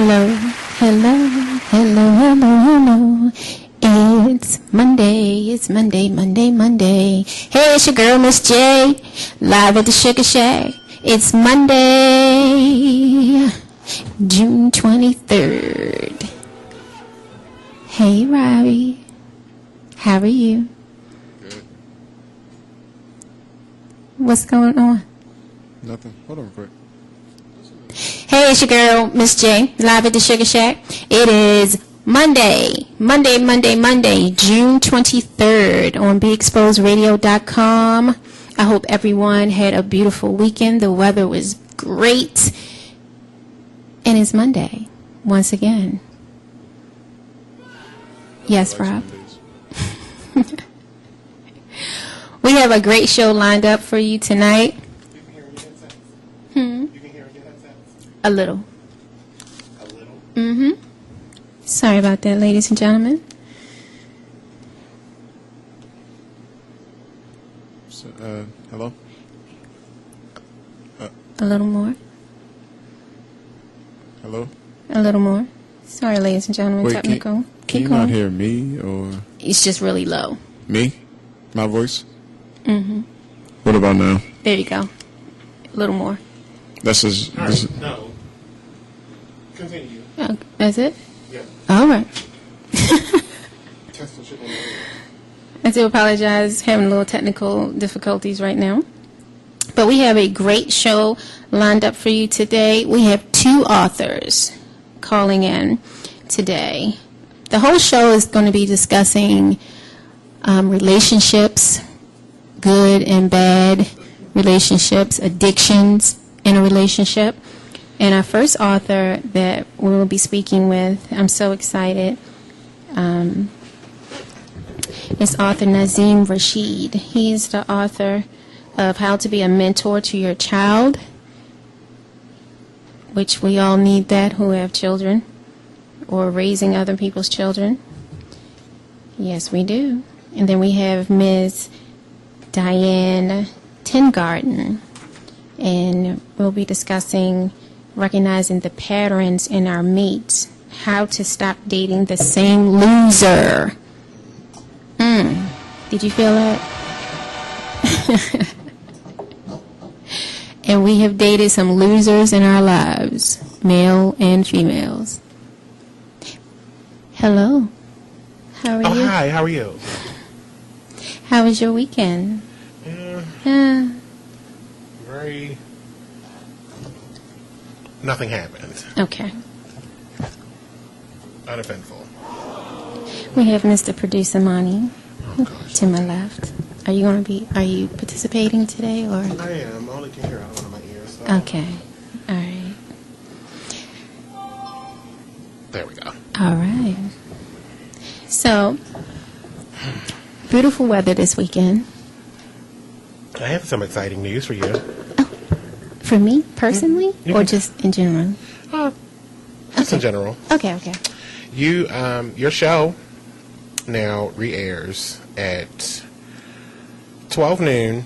Hello, hello, hello, hello, hello. It's Monday, Monday. Hey, it's your girl, Miss J, live at the Sugar Shack. It's Monday, June 23rd. Hey, Robbie. How are you? Good. What's going on? Nothing. Hold on quick. Hey, it's your girl, Miss J, live at the Sugar Shack. It is Monday, June 23rd on BeExposedRadio.com. I hope everyone had a beautiful weekend. The weather was great. And it's Monday, once again. Yes, Rob? We have a great show lined up for you tonight. A little. A little? Mm-hmm. Sorry about that, ladies and gentlemen. So, hello? A little more. Hello? A little more. Sorry, ladies and gentlemen. Wait, Technical. Can Keep you going. not hear me or It's just really low. me? My voice? Mm-hmm. What about now? There you go. A little more. This is No. Continue. Oh, that's it? Yeah. All right. Test the shit on the radio. I do apologize, having a little technical difficulties right now. But we have a great show lined up for you today. We have two authors calling in today. The whole show is going to be discussing relationships, good and bad relationships, addictions in a relationship. And our first author that we will be speaking with, I'm so excited, is author Nazim Rashid. He's the author of How to Be a Mentor to Your Child, which we all need that who have children or raising other people's children. Yes, we do. And then we have Ms. Diane Tingarden, and we'll be discussing recognizing the patterns in our mates, how to stop dating the same loser. Did you feel that? And we have dated some losers in our lives, male and females. Hello. How are you? Hi, how are you? How was your weekend? Very... Nothing happened. Okay. Uneventful. We have Mr. Producer Monty Oh, gosh. to my left. Are you participating today or? I am. I only can hear out of one of my ears. So. Okay. All right. There we go. All right. So, beautiful weather this weekend. I have some exciting news for you. For me, personally, You or can- just in general? Just in general. Okay. You, your show now re-airs at 12 noon,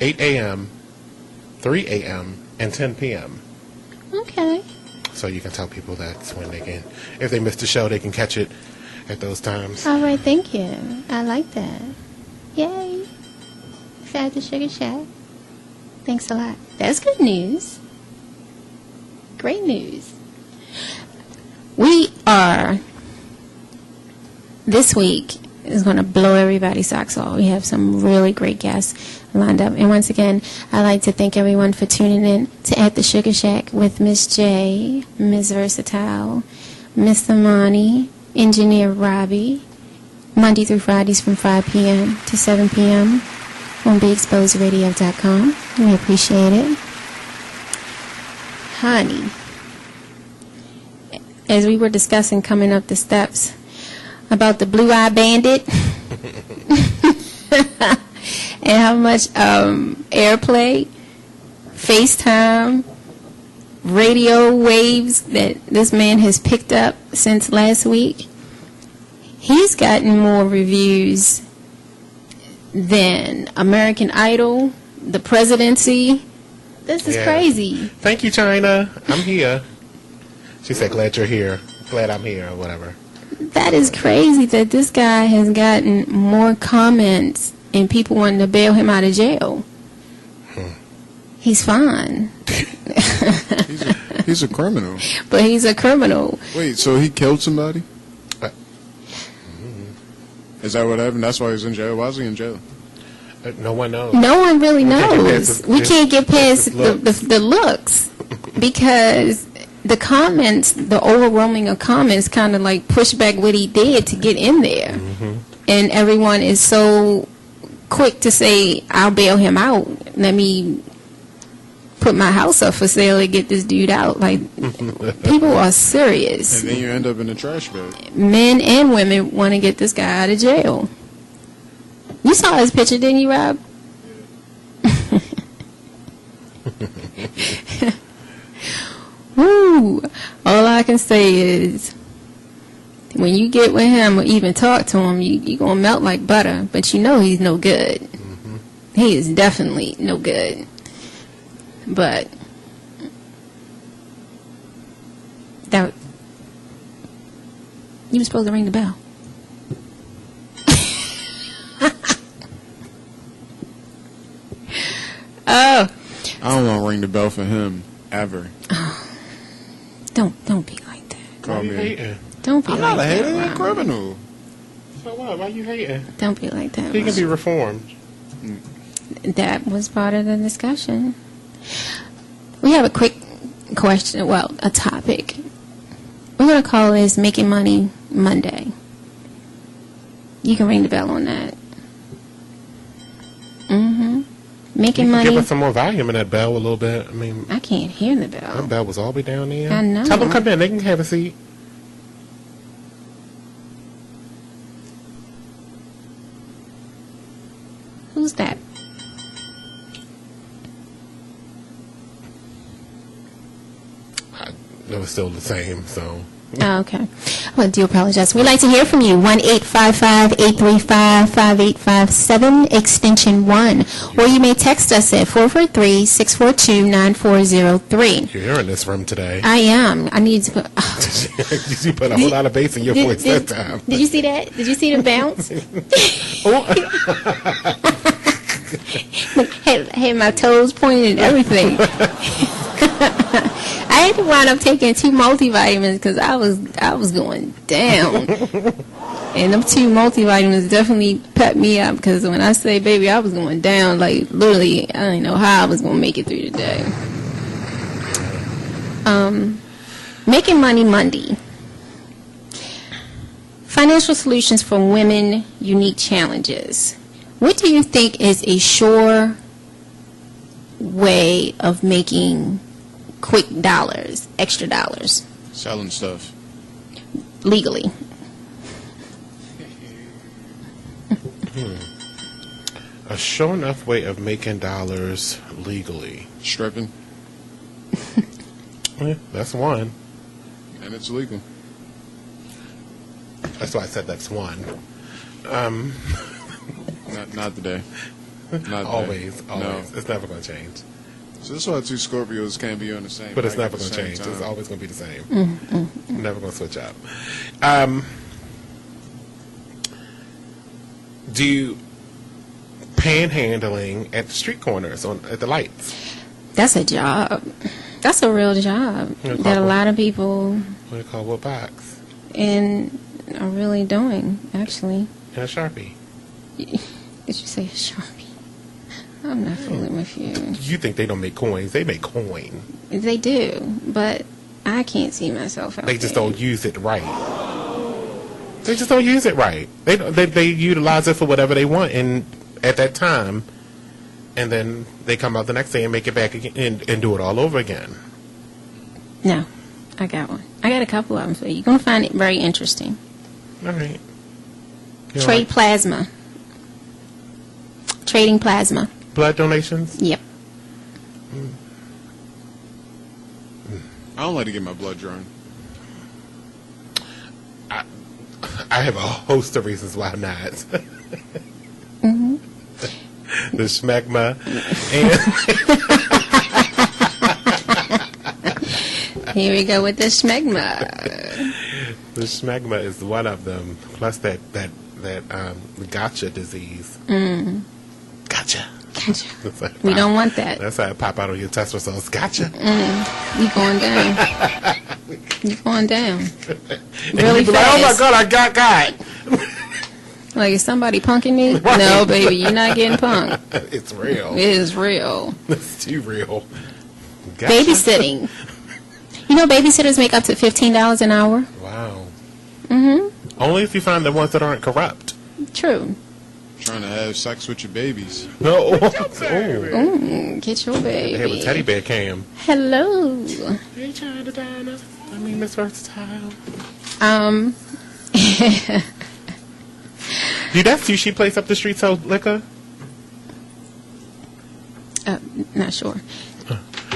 8 a.m., 3 a.m., and 10 p.m. Okay. So you can tell people that's when they can, if they missed the show, they can catch it at those times. All right, thank you. I like that. Yay. Fat the Sugar Shack. Thanks a lot. That's good news. Great news. This week is going to blow everybody's socks off. We have some really great guests lined up. And once again, I'd like to thank everyone for tuning in to At the Sugar Shack with Miss J, Ms. Versatile, Mr. Monty, Engineer Robbie, Monday through Fridays from 5 p.m. to 7 p.m. on BeExposedRadio.com. We appreciate it. Honey, as we were discussing coming up the steps about the Blue Eye Bandit and how much airplay, FaceTime, radio waves that this man has picked up since last week, he's gotten more reviews than American Idol, the presidency. This is Yeah. crazy. Thank you, China. I'm here. She said, "Glad you're here. Glad I'm here," or whatever. That is crazy that this guy has gotten more comments and people wanting to bail him out of jail. He's fine. He's a criminal. But he's a criminal. Wait, so he killed somebody? Is that what happened? That's why he's in jail. Why is he in jail? No one knows. No one really knows. We can't get past the looks. the looks because the comments, the overwhelming of comments, kind of like push back what he did to get in there. And everyone is so quick to say, "I'll bail him out. Let me put my house up for sale and get this dude out." Like, people are serious. And then you end up in a trash bag. Men and women want to get this guy out of jail. You saw his picture, didn't you, Rob? Woo! All I can say is, when you get with him or even talk to him, you're going to melt like butter. But you know he's no good. He is definitely no good. But that you were supposed to ring the bell. Oh, I don't want to ring the bell for him ever. don't be like that. Call Why you me. hating? Don't be I'm like not a hater. that. He's a Ron. criminal. So what? Why you hating? Don't be like that. He can Ron. be reformed. That was part of the discussion. We have a quick question, well, a topic. We're going to call this Making Money Monday. You can ring the bell on that. Making You can money. give us some more volume in that bell a little bit. I mean, I can't hear the that bell. bell was all the way down there. I know. Tell them come in. They can have a seat. Who's that? It was still the same, so. Oh, okay. Well, I do apologize. We'd like to hear from you. 1-855-835-5857, extension 1. Or you may text us at 443-642-9403. You're here in this room today. I am. I need to put... You put a whole lot of bass in your voice that time. Did you see that? Did you see the bounce? had my toes pointed and everything. I had to wind up taking 2 multivitamins because I was going down. And them 2 multivitamins definitely pepped me up because when I say, baby, I was going down, like, literally, I didn't know how I was going to make it through the day. Making Money Monday. Financial solutions for women, unique challenges. What do you think is a sure way of making quick dollars, extra dollars, Selling stuff. legally? A sure enough way of making dollars legally. Stripping. Yeah, that's one. And it's legal. That's why I said that's one. Not today. Not today. Always. No. It's never going to change. So that's why 2 Scorpios can't be on the same. But it's mic at never the going to same change. time. It's always going to be the same. Mm-hmm. Never going to switch up. Do you panhandling at the street corners at the lights? That's a job. That's a real job Yeah, that a lot of people What do you call what box? are really doing, actually. And a Sharpie. Did you say a Sharpie? I'm not fooling with you. You think they don't make coins? They make coin. They do, but I can't see myself out They just there. don't use it right. They just don't use it right. They utilize it for whatever they want at that time, and then they come out the next day and make it back again and do it all over again. No, I got one. I got a couple of them for you. You're going to find it very interesting. All right. You know, Trade like plasma. Trading plasma. blood donations. Yep. I don't like to get my blood drawn. I have a host of reasons why not. Mm-hmm. The schmegma Here we go with the schmegma. The schmegma is one of them. Plus that gotcha disease. Gotcha. Gotcha. That's how it We pop- don't want that. That's how it pop out on your test results. Gotcha. You going down. You going down. And Really you be like, oh my fast. God, I got. Like, is somebody punking me? Right. No, baby, you're not getting punked. It's real. It is real. It's too real. Gotcha. Babysitting. You know, babysitters make up to $15 an hour. Wow. Mm-hmm. Only if you find the ones that aren't corrupt. True. Trying to have sex with your babies. No. Get your They have a teddy baby. bear cam. Hello. Hey, China Donna. I mean, Miss Versatile. Dude, that sushi place up the street sell liquor? Not sure.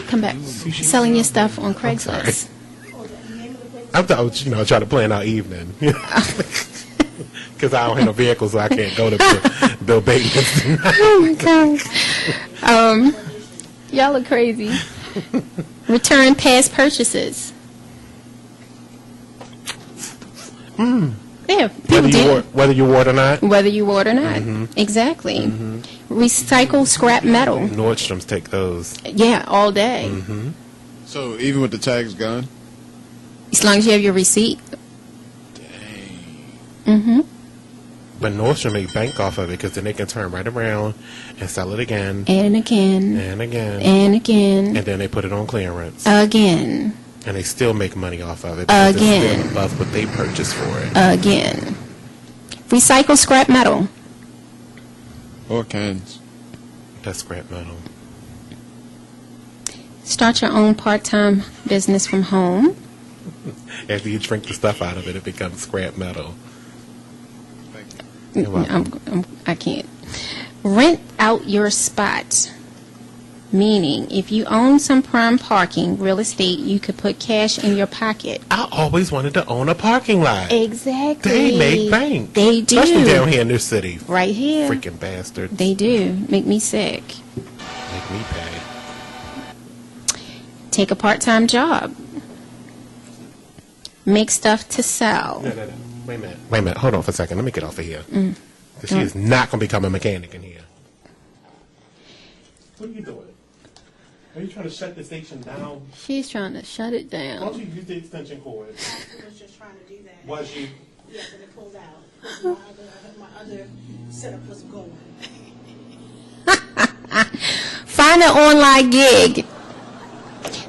Come back. Selling your stuff on Craigslist. I thought, trying to plan our evening. Because I don't have no vehicle, so I can't go to Bill Bateman's. Oh my gosh. Y'all are crazy. Return past purchases. Yeah, people do. Whether you wore it or not. Whether you wore it or not. Exactly. Recycle scrap metal. Nordstrom's take those. Yeah, all day. So even with the tags gone? As long as you have your receipt. Dang. But Nordstrom make bank off of it because then they can turn right around and sell it again And again. and again. And again. And then they put it on clearance. Again. And they still make money off of it because Again. it's still above what they purchased for it. Again. Recycle scrap metal. Or cans. That's scrap metal. Start your own part-time business from home. After you drink the stuff out of it, it becomes scrap metal. Thank you. You're welcome. I can't. Rent out your spot. Meaning, if you own some prime parking, real estate, you could put cash in your pocket. I always wanted to own a parking lot. Exactly. They make bank. They do. Especially down here in this city. Right here. Freaking bastards. They do. Make me sick. Make me pay. Take a part-time job. Make stuff to sell. No. Wait a minute. Hold on for a second. Let me get off of here. 'Cause she is not going to become a mechanic in here. What are you doing? Are you trying to shut the station down? She's trying to shut it Why down. don't you use the extension cord? I was just trying to do that. Was you? Yes, and it pulled out. My other setup was going. Find an online gig.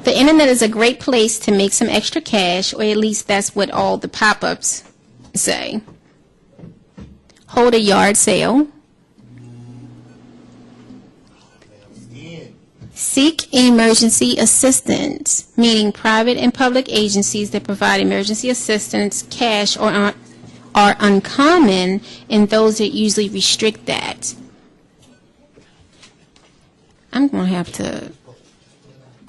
The internet is a great place to make some extra cash, or at least that's what all the pop-ups say. Hold a yard sale. Seek emergency assistance, meaning private and public agencies that provide emergency assistance, cash, or are uncommon, and those that usually restrict that. I'm going to have to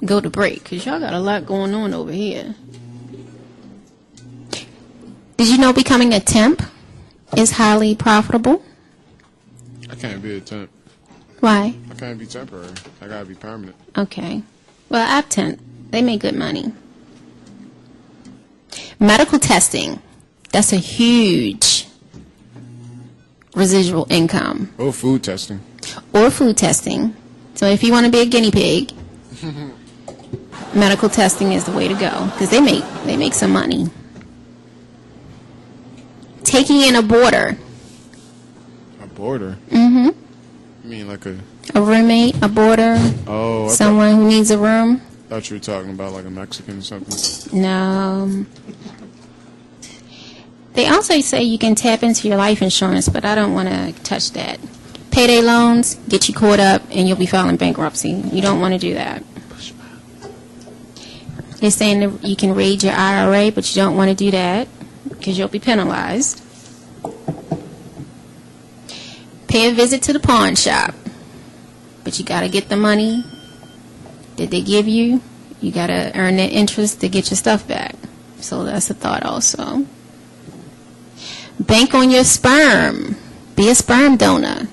go to break because y'all got a lot going on over here. Did you know becoming a temp is highly profitable? I can't be a temp. Why? I can't be temporary. I gotta be permanent. Okay. Well, I've temp. They make good money. Medical testing. That's a huge residual income. Or food testing. Or food testing. So if you want to be a guinea pig, medical testing is the way to go because they make some money. Taking in a boarder. A boarder. Mm-hmm. You mean like a... A roommate, a boarder, Oh, I someone who needs a room. thought you were talking about like a Mexican or something. No. They also say you can tap into your life insurance, but I don't want to touch that. Payday loans get you caught up and you'll be filing bankruptcy. You don't want to do that. They're saying that you can raid your IRA, but you don't want to do that because you'll be penalized. Pay a visit to the pawn shop, but you got to get the money that they give you. You got to earn that interest to get your stuff back. So that's a thought also. Bank on your sperm. Be a sperm donor.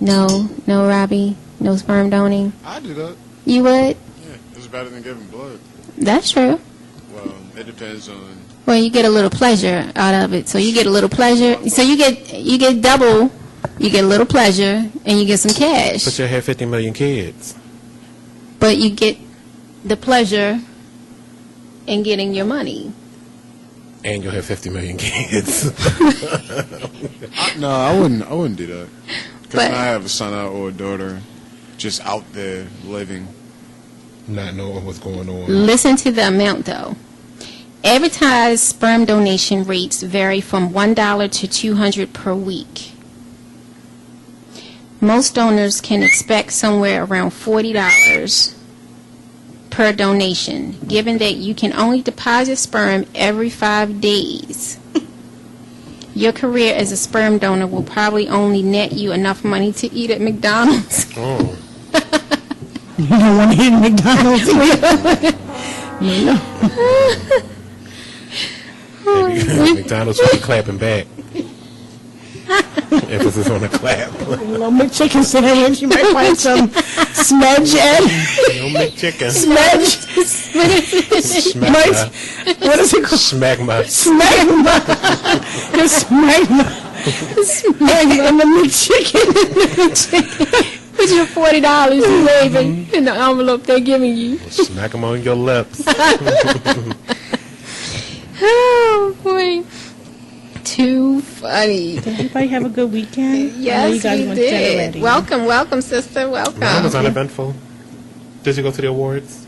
No, Robbie. No sperm donating. I do that. You would? Yeah. It's better than giving blood. That's true. Well, it depends on. Well, you get a little pleasure out of it. So you get a little pleasure. So you get double. You get a little pleasure, and you get some cash. But you'll have 50 million kids. But you get the pleasure in getting your money. And you'll have 50 million kids. No, I wouldn't do that. Because But- I have a son or a daughter just out there living. Not knowing what's going on. Listen to the amount, though. Advertised sperm donation rates vary from $1 to $200 per week. Most donors can expect somewhere around $40 per donation, given that you can only deposit sperm every 5 days. Your career as a sperm donor will probably only net you enough money to eat at McDonald's. Oh. You don't want to eat McDonald's either. McDonald's will be clapping back. Emphasis on the clap. Little McChicken sandwich. You might find some smudge and No McChicken. smudge. Smegma. What is it called? Smegma. Smegma. The smegma. Smegma and the McChicken. Put your $40 you waving in the envelope they're giving you. Smack them on your lips. Oh, boy. Too funny. Did everybody have a good weekend? I know Yes, you guys we went to that did. already. Welcome, sister. Welcome. Mine was uneventful. Did you go to the awards?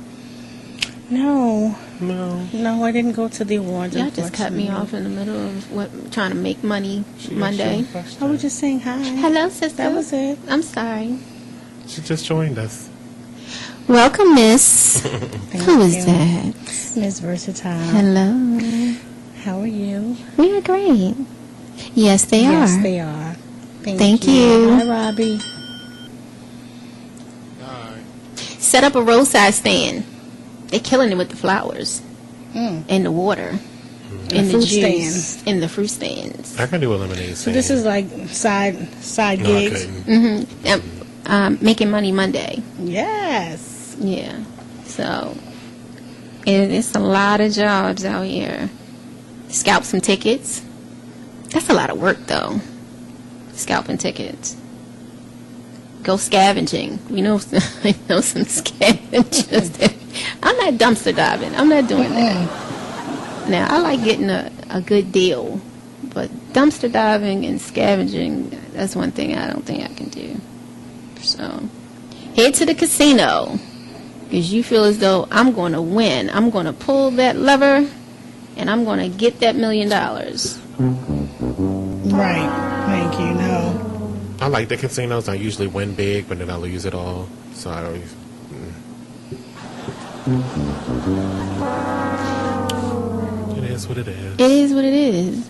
No, No. I didn't go to the awards. Y'all just cut me off in the middle of trying to make money Monday. I was just saying hi. Hello, sister. That was it. I'm sorry. She just joined us. Welcome, Miss. Thank Who is you. that? Miss Versatile. Hello. How are you? We are great. Yes, they Yes, are. they are. Thank you. Hi, Robbie. Set up a roadside stand. They're killing it with the flowers and the water and the fruit juice stand. and the fruit stands. I can do a lemonade So this is like side No, I gigs. couldn't. Making money Monday. Yes. Yeah. So it's a lot of jobs out here. Scalp some tickets. That's a lot of work, though. Scalping tickets. Go scavenging. We know I know some scavengers. I'm not dumpster diving. I'm not doing that. Now, I like getting a good deal, but dumpster diving and scavenging, that's one thing I don't think I can do. So, head to the casino, because you feel as though I'm going to win. I'm going to pull that lever, and I'm going to get that $1 million. Right. Thank you. No. I like the casinos. I usually win big, but then I lose it all. So I always. It is what it is. It is what it is.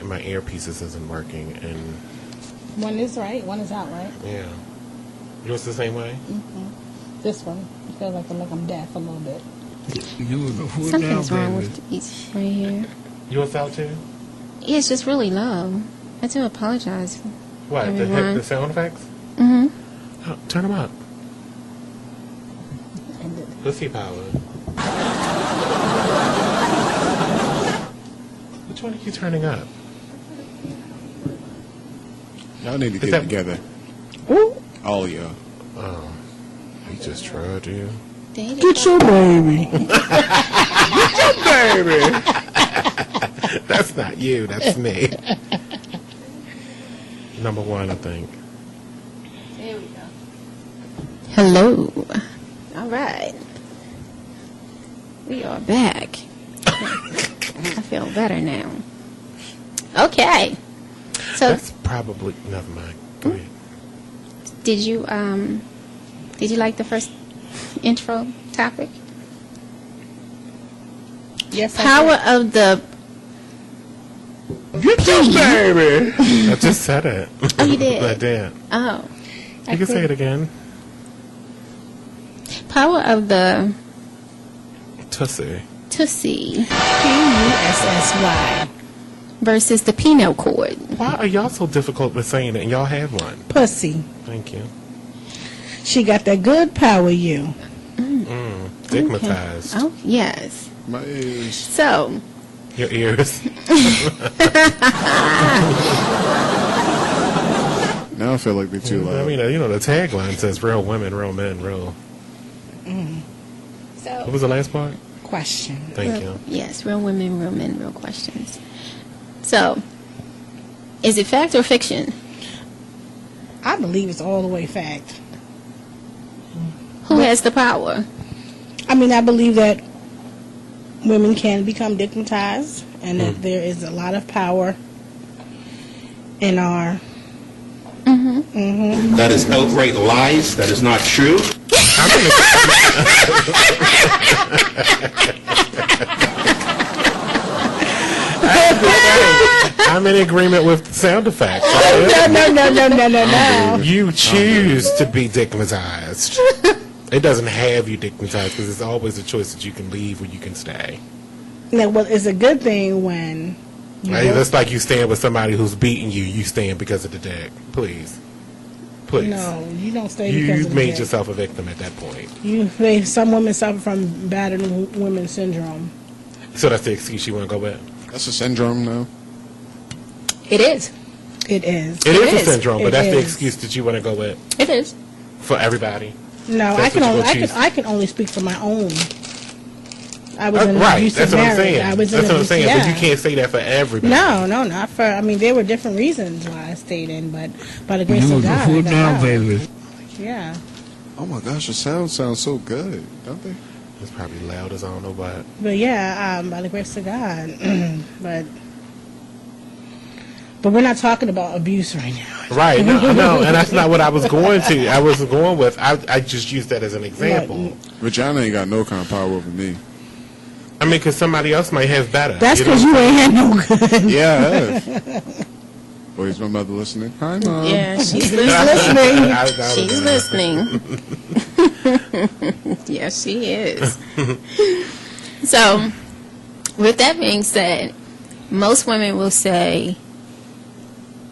My earpieces isn't working, and One is right. One is out, right? yeah. Yours the same way? This one. I feel like I'm deaf a little bit. Something's wrong with these right here. Yours out too? Yeah, it's just really low. I do apologize. What? Everyone. The sound effects? Mm-hmm. Oh, turn them up. And Let's see power. Which one are you turning up? Y'all need to Is get that- together. Ooh, All of y'all. Oh, he just tried you. get your baby. That's not you. That's me. Number one, I think. There we go. Hello. All right. We are back. I feel better now. Okay. So, That's probably never mind. Go ahead. did you like the first intro topic? Yes. I Power of the Get your baby. I just said it. Oh, you did? I did. oh, You can say it again. power of the Tussie. Tootsie Pussy. versus the Pinot cord. Why are y'all so difficult with saying it? And y'all have one. Pussy. Thank you. She got that good power, you. Stigmatized. Oh, yes. My ears. So, Your ears. Now I feel like they're too I loud. mean, the tagline says real women, real men, real. What was the last part? Question. Thank you. yes, real women, real men, real questions. So, is it fact or fiction? I believe it's all the way fact. Who has the power? I mean, I believe that women can become stigmatized and that there is a lot of power in our... That is outright lies. That is not true. I'm in agreement with the sound effects. No. You choose to be stigmatized. It doesn't have you stigmatized because it's always a choice that you can leave or you can stay. Now, well, it's a good thing when... Hey, that's like you stand with somebody who's beating you. You stand because of the dick. Please. No, you don't stay because You of the made dick. yourself a victim at that point. Some women suffer from battered women syndrome. So that's the excuse you want to go with? That's a syndrome now. It is. It is. It is a is. syndrome, but It that's the is. excuse that you want to go with It is. for everybody. No, That's what you're gonna choose. I can only speak for my own. I was in an Right, abusive that's what I'm marriage. saying. I was That's in what I'm saying, yeah. but you can't say that for everybody. No, not for. I mean, there were different reasons why I stayed in, but by the grace You of was a God, I fool got down, out. baby. Yeah. Oh my gosh, the sound sounds so good, don't they? It's probably loud as I don't know what. But yeah, by the grace of God. but we're not talking about abuse right now. Right, no, and that's not what I was going to. I was going with, I just used that as an example. Vagina ain't got no kind of power over me. I mean, because somebody else might have better. That's know because what you I'm ain't had no good. Yeah, I have. Oh, is my mother listening? Hi, Mom. Yeah, she's saying? listening. I She's listening. Yes, she is. So, with that being said, most women will say,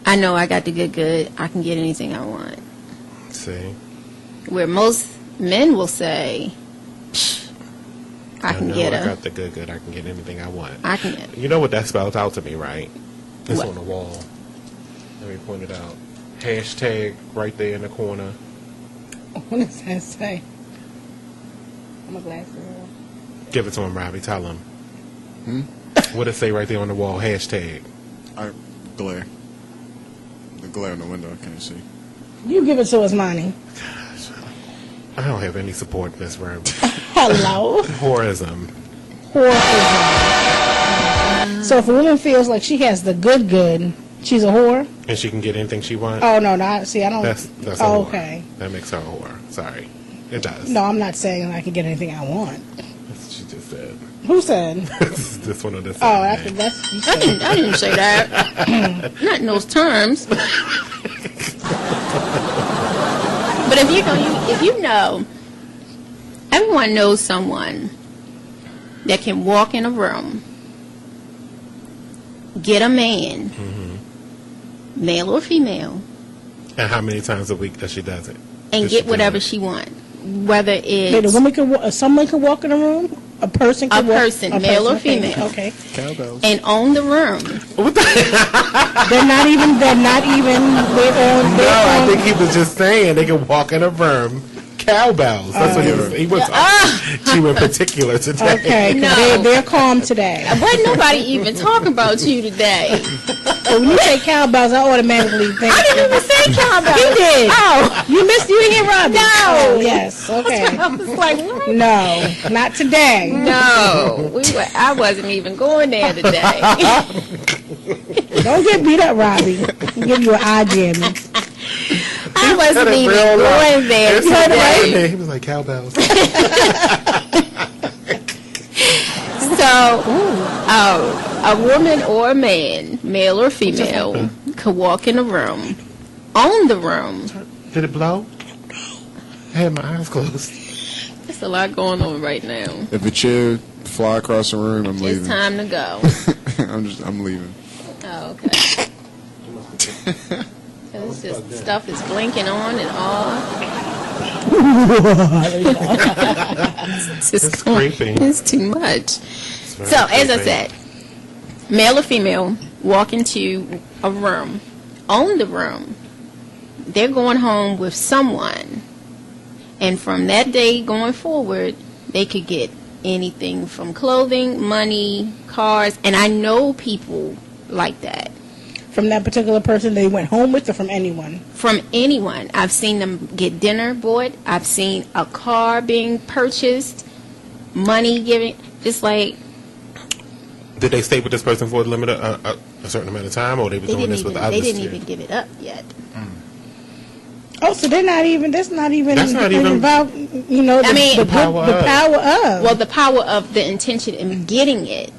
I know I got the good, I can get anything I want. See, Where most men will say, "Psh, I can know get I her. got the good, I can get anything I want. I can get her." You know what that spells out to me, right? It's What? on the wall. Let me point it out. Hashtag right there in the corner. What does that say? I'm a glasses. Give it to him, Robbie. Tell him. What it say right there on the wall? Hashtag. Glare. The glare in the window, I can't see. You give it to us, Monty. I don't have any support in this room. Hello. Whorism. Whoreism. So if a woman feels like she has the good, she's a whore? And she can get anything she wants. Oh, no, see, I don't... That's a oh, whore. okay. That makes her a whore. Sorry. It does. No, I'm not saying I can get anything I want. That's what she just said. Who said? This one of the Oh, same that's you I said. didn't say that. Not in those terms. But if you know, everyone knows someone that can walk in a room, get a man, male or female, And how many times a week does she does it? and Does she get do whatever it? she wants. Whether Wait, it's a woman can, someone can walk in a room. A person can A walk. person, male or okay, female. Okay. Cowbells. and own the room. They're not even. They're on. No, I think he was just saying they can walk in a room. Cowbells. That's what he was to in particular today. Okay. 'Cause No. they're calm today. Wasn't nobody even talking about you today. But when you say cowbells, I automatically think. I didn't even say cowbells. You did. Oh, You missed. You didn't hear Robbie. No. Oh, yes. Okay. I was like, what? No, not today. No, I wasn't even going there today. Don't get beat up, Robbie. I'll give you an eye jamming. I wasn't Said it even real loud. going there It's right today. there. He was like cowbells. So, a woman or a man, male or female, could walk in a room, own the room. Did it blow? I had my eyes closed. There's a lot going on right now. If a chair fly across the room, I'm It's leaving. time to go. I'm leaving. Oh, okay. It's just stuff is blinking on and off. It's creepy. It's too much. very So, as I creepy. said, male or female walk into a room, own the room, they're going home with someone, and from that day going forward, they could get anything from clothing, money, cars, and I know people like that. From that particular person they went home with, or from anyone? From anyone. I've seen them get dinner bought. I've seen a car being purchased, money given. Just like Did they stay with this person for a limited, a certain amount of time, or they were doing this with the others? they didn't too? even give it up yet. Oh, so they're not even. That's not even. That's not even- about. You know, I mean, the power of. power of. Well, the power of the intention in getting it.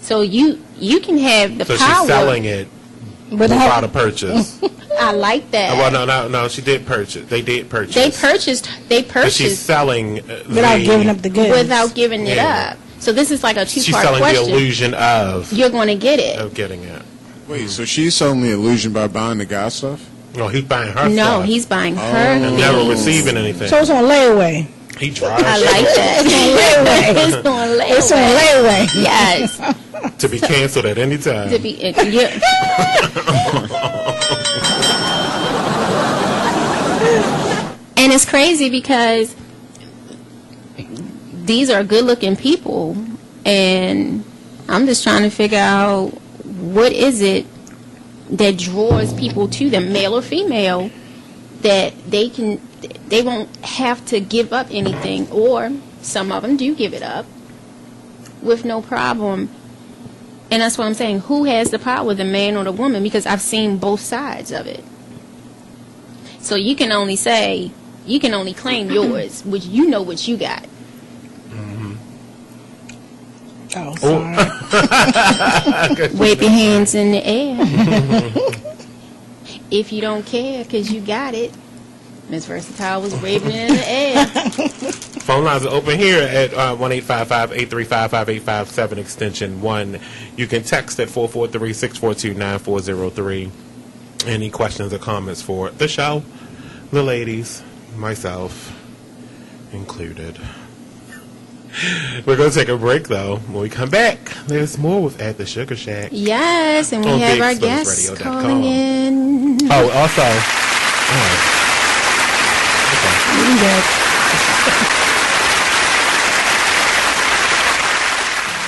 So you can have the So power. she's selling it without a purchase. I like that. Well, no, she did purchase. They did purchase. They purchased. They But she's purchased selling without giving up the goods. without giving it Yeah. up. So this is like a She's two-part selling question. the illusion of You're going to get it. getting it. Wait, so she's selling the illusion by buying the guy stuff? No, he's buying her No, stuff he's buying her and things. never receiving anything. So it's on layaway. He drives I like that. it's on layaway. It's on layaway. Yes. to be canceled at any time. To be, yeah. And it's crazy because these are good-looking people, and I'm just trying to figure out what is it that draws people to them, male or female, that they won't have to give up anything, or some of them do give it up with no problem. And that's what I'm saying. Who has the power, the man or the woman? Because I've seen both sides of it. So you can only claim yours, which you know what you got. Oh, sorry. Wave your hands in the air. If you don't care because you got it. Miss Versatile was waving it in the air. Phone lines are open here at 1-855-835-5857 extension 1. You can text at 443-642-9403. Any questions or comments for the show? The ladies, myself included. We're going to take a break, though. When we come back, there's more with At the Sugar Shack. Yes, and we On have our guests BigExposeRadio.com. calling in. Oh, also...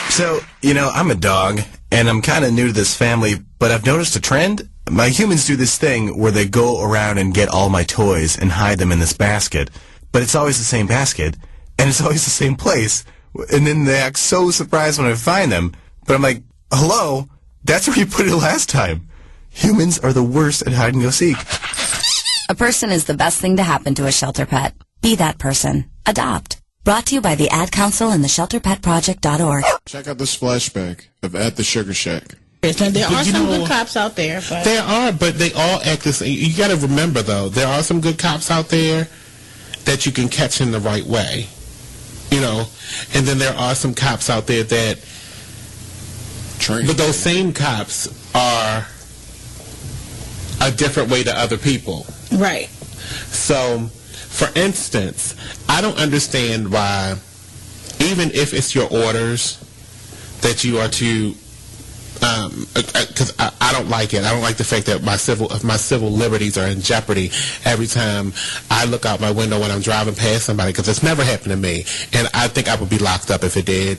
So, I'm a dog, and I'm kind of new to this family, but I've noticed a trend. My humans do this thing where they go around and get all my toys and hide them in this basket, but it's always the same basket, and it's always the same place, and then they act so surprised when I find them, but I'm like, hello, that's where you put it last time. Humans are the worst at hide and go seek. A person is the best thing to happen to a shelter pet. Be that person. Adopt. Brought to you by the Ad Council and the ShelterPetProject.org. Check out this flashback of At the Sugar Shack. Now, there are you some know- good cops out there, but There are, but they all act the same. You got to remember, though, there are some good cops out there that you can catch in the right way, and then there are some cops out there that, Train. but those same cops are a different way to other people. right. So, for instance, I don't understand why, even if it's your orders that you are to, because I don't like it. I don't like the fact that my civil liberties are in jeopardy every time I look out my window when I'm driving past somebody, because it's never happened to me, and I think I would be locked up if it did.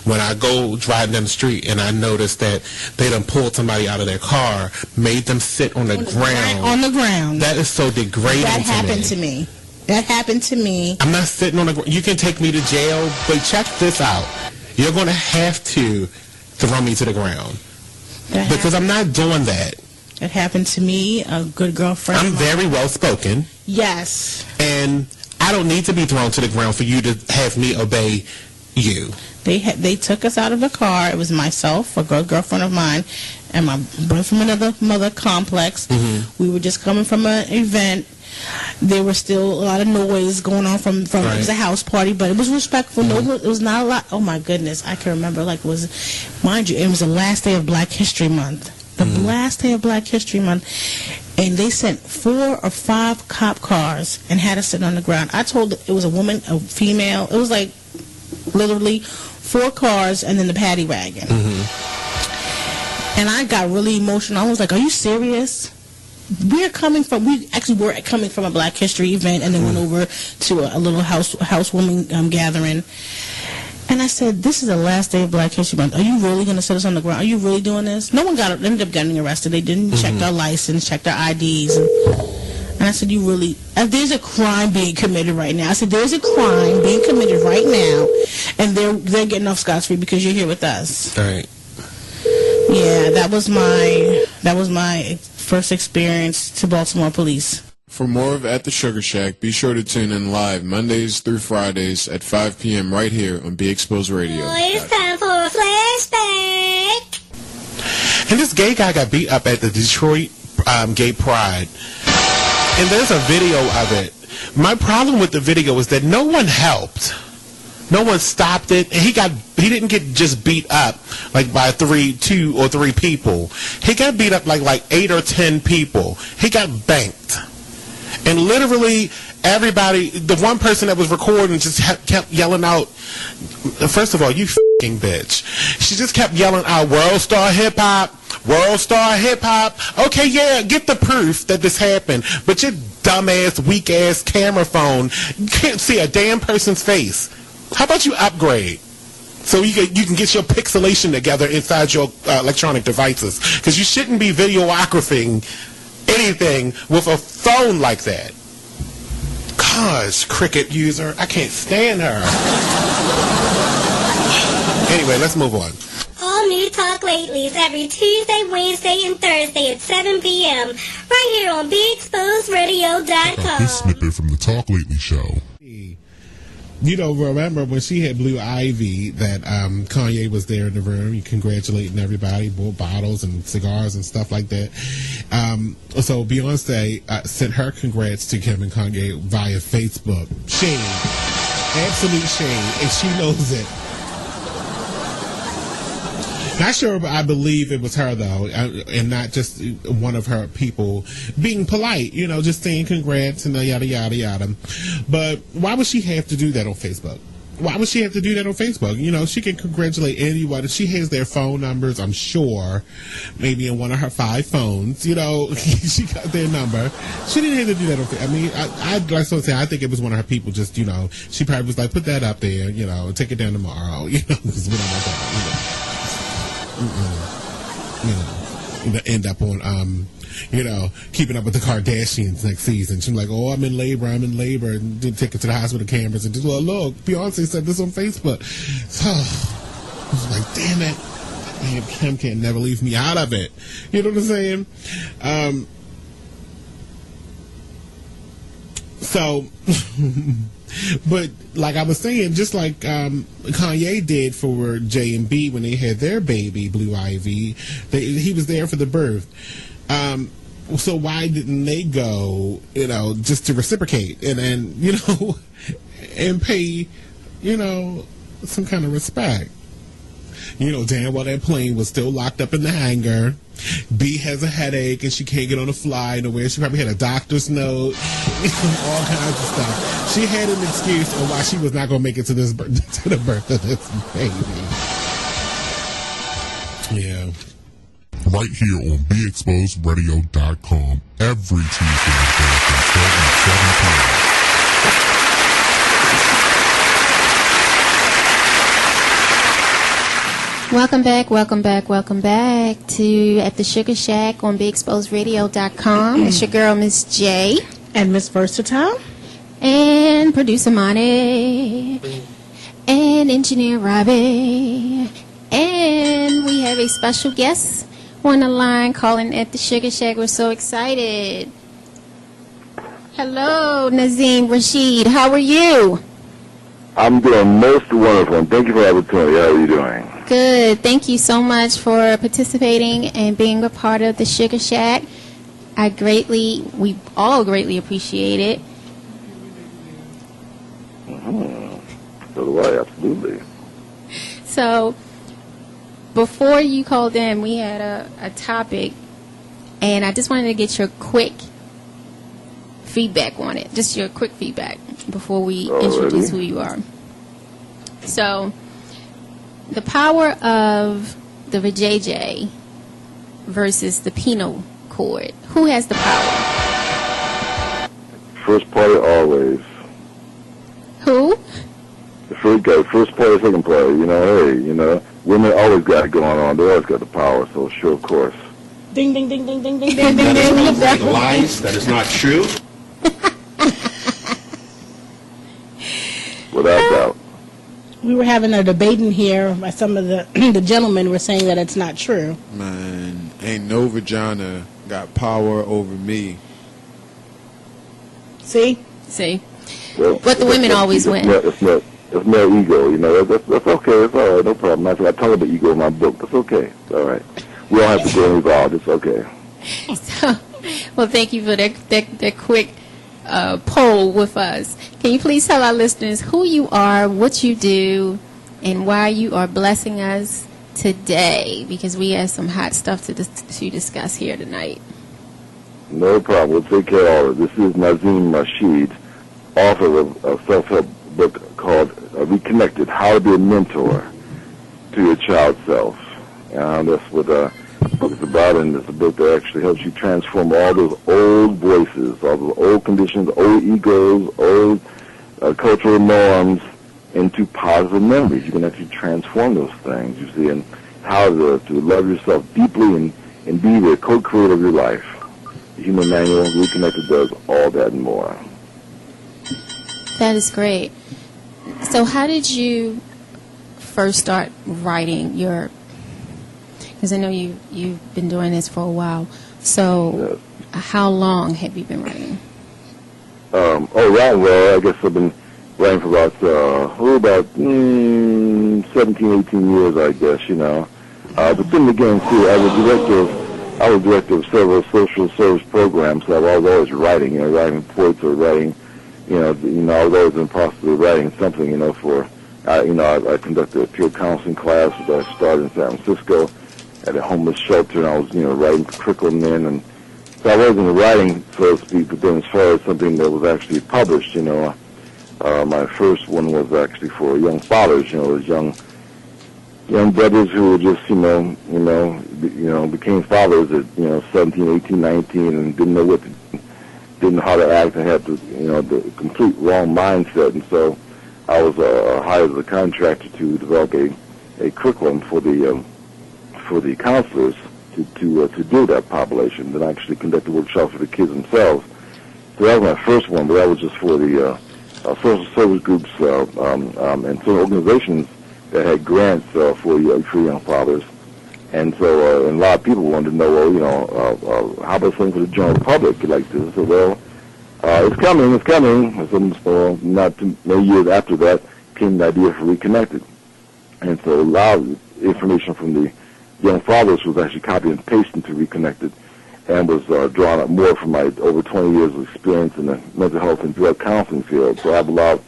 When I go driving down the street and I notice that they done pulled somebody out of their car, made them sit on the ground. On the ground. That is so degrading That to me. happened to me. That happened to me. I'm not sitting on the ground. You can take me to jail, but check this out. You're going to have to throw me to the ground, That because I'm not doing that. It happened to me, a good girlfriend. I'm very well spoken, Yes. and I don't need to be thrown to the ground for you to have me obey you. They took us out of the car. It was myself, a good girlfriend of mine, and my brother from another mother complex. We were just coming from an event. There was still a lot of noise going on from it was a house party, but it was respectful. No, it was not a lot. Oh my goodness, I can remember like it was, mind you, it was the last day of Black History Month. The last day of Black History Month. and they sent 4 or 5 cop cars and had us sit on the ground. I told it was a woman, a female. It was like literally 4 cars and then the paddy wagon. And I got really emotional. I was like, "Are you serious? We were coming from a Black History event, and then went over to a little housewarming gathering." And I said, "This is the last day of Black History Month. Are you really going to sit us on the ground? Are you really doing this?" No one ended up getting arrested. They didn't check our license, checked our IDs. And I said, "You really, there's a crime being committed right now." I said, "There's a crime being committed right now, and they're getting off scot-free because you're here with us." All right. Yeah, that was my first experience to Baltimore police. For more of At the Sugar Shack, be sure to tune in live Mondays through Fridays at 5 p.m. right here on Be Exposed Radio. It's time for a flashback. And this gay guy got beat up at the Detroit Gay Pride. And there's a video of it. My problem with the video was that no one helped. No one stopped it. And he didn't get just beat up like by 2 or 3 people. He got beat up like 8 or 10 people. He got banked. And literally everybody, the one person that was recording just kept yelling out, first of all, "You f***ing bitch." She just kept yelling out, "World Star Hip Hop, World Star Hip Hop." Okay, yeah, get the proof that this happened. But your dumbass, weak-ass camera phone, you can't see a damn person's face. How about you upgrade? So you can get your pixelation together inside your electronic devices. Because you shouldn't be videographing anything with a phone like that. Gosh, Cricket user, I can't stand her. Anyway, let's move on. All new Talk Latelys every Tuesday, Wednesday, and Thursday at 7 p.m. right here on BeExposedRadio.com. This snippet from the Talk Lately show. You know, remember when she had Blue Ivy that Kanye was there in the room, congratulating everybody, bought bottles and cigars and stuff like that. So Beyonce sent her congrats to Kim and Kanye via Facebook. Shame. Absolute shame. And she knows it. Not sure, but I believe it was her, though, and not just one of her people being polite, you know, just saying congrats and yada, yada, yada. But why would she have to do that on Facebook? Why would she have to do that on Facebook? You know, she can congratulate anyone. She has their phone numbers, I'm sure, maybe in one of her 5 phones. You know, she got their number. She didn't have to do that on Facebook. I mean, I'd like to say, I think it was one of her people just, you know, she probably was like, put that up there, you know, take it down tomorrow, you know, because we don't want that, you know. You know, end up on, you know, Keeping Up with the Kardashians next season. She's like, "Oh, I'm in labor, and take it to the hospital cameras and just, well, look, Beyonce said this on Facebook." So I was like, damn it, man, Kim can't never leave me out of it. You know what I'm saying? So, but like I was saying, just like Kanye did for J&B when they had their baby, Blue Ivy, he was there for the birth. So why didn't they go, you know, just to reciprocate and you know, and pay, you know, some kind of respect? You know, damn well that plane was still locked up in the hangar. B has a headache and she can't get on a fly nowhere. She probably had a doctor's note, all kinds of stuff. She had an excuse on why she was not going to make it to the birth of this baby. Yeah. Right here on BeExposedRadio.com every Tuesday and Thursday, 12 and 7 p.m. Welcome back to At the Sugar Shack on BeExposedRadio.com. It's your girl, Miss J. And Miss Versatile. And producer Monty. And engineer Robbie. And we have a special guest on the line calling At the Sugar Shack. We're so excited. Hello, Nazim Rashid. How are you? I'm doing most wonderful, and thank you for the opportunity. How are you doing? Good. Thank you so much for participating and being a part of the Sugar Shack. We all greatly appreciate it. So do I, absolutely. So, before you called in, we had a topic And I just wanted to get your quick feedback on it. Just your quick feedback before we introduce who you are. So, the power of the vajayjay versus the penal cord. Who has the power? First party always. Who? The first guy, first party, second party. You know, hey, you know, women always got it going on. They always got the power, so sure, of course. Ding, ding, ding, ding, ding, ding, ding, ding, That ding. is outright lies. That is not true. Without doubt. We were having a debate in here. By some of the the gentlemen were saying that it's not true. Man, ain't no vagina got power over me. See? See? Well, But the women always win. It's no ego, you know. That's okay. It's all right. No problem. I talk about ego in my book. That's okay. It's all right. We don't have to go involved. It's okay. So, well, thank you for that quick poll with us. Can you please tell our listeners who you are, what you do, and why you are blessing us today? Because we have some hot stuff to discuss here tonight. No problem. We'll take care of all of it. This is Nazim Rashid, author of a self-help book called Reconnected, How to Be a Mentor to Your Child Self. And that's what the book is about, and it's a book that actually helps you transform all those old voices, all those old conditions, old egos, old cultural norms into positive memories. You can actually transform those things, you see, and how to love yourself deeply and be the co-creator of your life. The Human Manual, Reconnected, does all that and more. That is great. So how did you first start writing your... Because I know you've been doing this for a while. So how long have you been writing? Well, I guess I've been writing for about 17, 18 years, I guess, you know. But then again, too, I was director of several social service programs, so I was always writing, you know, writing reports or writing, you know, I was always in the process of writing something, you know, I conducted a peer counseling class that I started in San Francisco at a homeless shelter, and I was, you know, writing curriculum then, and so I wasn't writing, so to speak, but then as far as something that was actually published, you know, my first one was actually for young fathers, you know, it was young brothers who were just, became fathers at, 17, 18, 19, and didn't know how to act, and had the complete wrong mindset, and so I was hired as a contractor to develop a curriculum for the counselors to do that population. Then I actually conducted workshops for the kids themselves. So that was my first one, but that was just for the social service groups and certain organizations that had grants for young fathers. And so and a lot of people wanted to know, how about something for the general public like this? I said, well, it's coming. And so not too many years after that came the idea for Reconnected. And so a lot of information from the young fathers was actually copied and pasted into Reconnected, and was drawn up more from my over 20 years of experience in the mental health and drug counseling field. So I have a lot of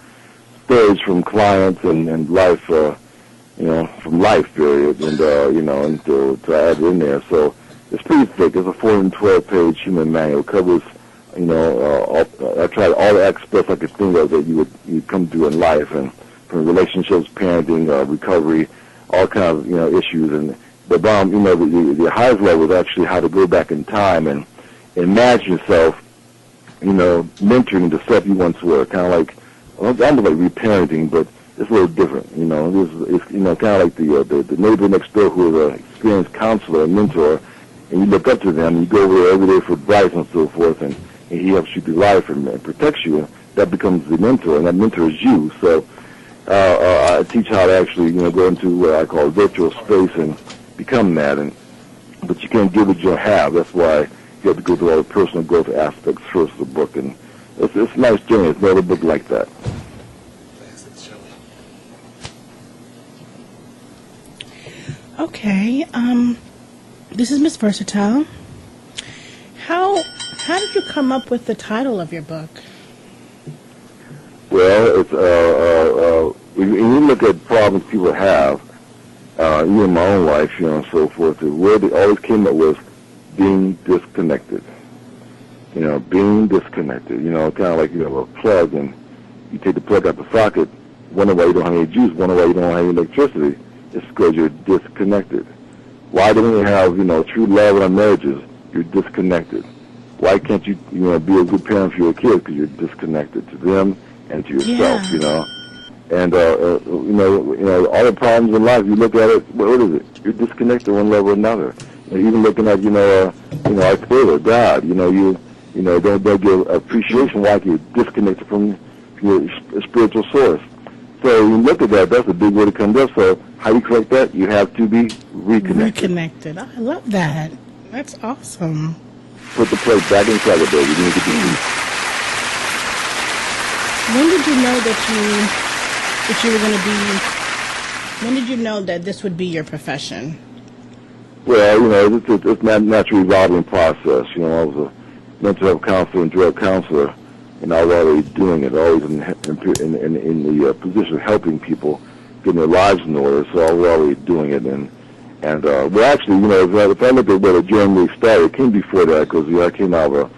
stories from clients and life, from life period, and and to add in there. So it's pretty thick. It's a 412-page human manual. It covers, I tried all the aspects I could think of that you'd come to in life, and from relationships, parenting, recovery, all kinds of issues. And the highest level is actually how to go back in time and imagine yourself, mentoring the self you once were. Kind of like, almost like reparenting, but it's a little different. It's kind of like the neighbor next door who is an experienced counselor and mentor, and you look up to them. You go over there every day for advice and so forth, and he helps you through life and protects you. That becomes the mentor, and that mentor is you. So I teach how to actually go into what I call virtual space and become that, but you can't give what you don't have. That's why you have to go through all the personal growth aspects first of the book, and it's a nice journey. It's not a book like that. Okay, this is Miss Versatile. How did you come up with the title of your book? Well, it's when you look at problems people have, even in my own life, and so forth, where they always came up with being disconnected. You know, being disconnected. You know, kind of like you have a plug and you take the plug out the socket, wonder why you don't have any juice, wonder why you don't have any electricity. It's because you're disconnected. Why don't we have, you know, true love in our marriages? You're disconnected. Why can't you, you know, be a good parent for your kids? Because you're disconnected to them and to yourself, you know. And you know, all the problems in life, you look at it, what is it? You're disconnected one level or another. And even looking at, our Creator, God, you don't give appreciation why you're disconnected from your spiritual source. So when you look at that, that's a big way to come up. So how you correct that? You have to be reconnected. Reconnected. I love that. That's awesome. Put the plate back inside the baby. You need to be When did you know that you were going to be? When did you know that this would be your profession? Well, it's not a natural evolving process. You know, I was a mental health counselor and drug counselor, and I was always doing it, always in the position of helping people getting their lives in order. So I was always doing it, and well, actually, if I look at where the journey started, it came before that because I came out of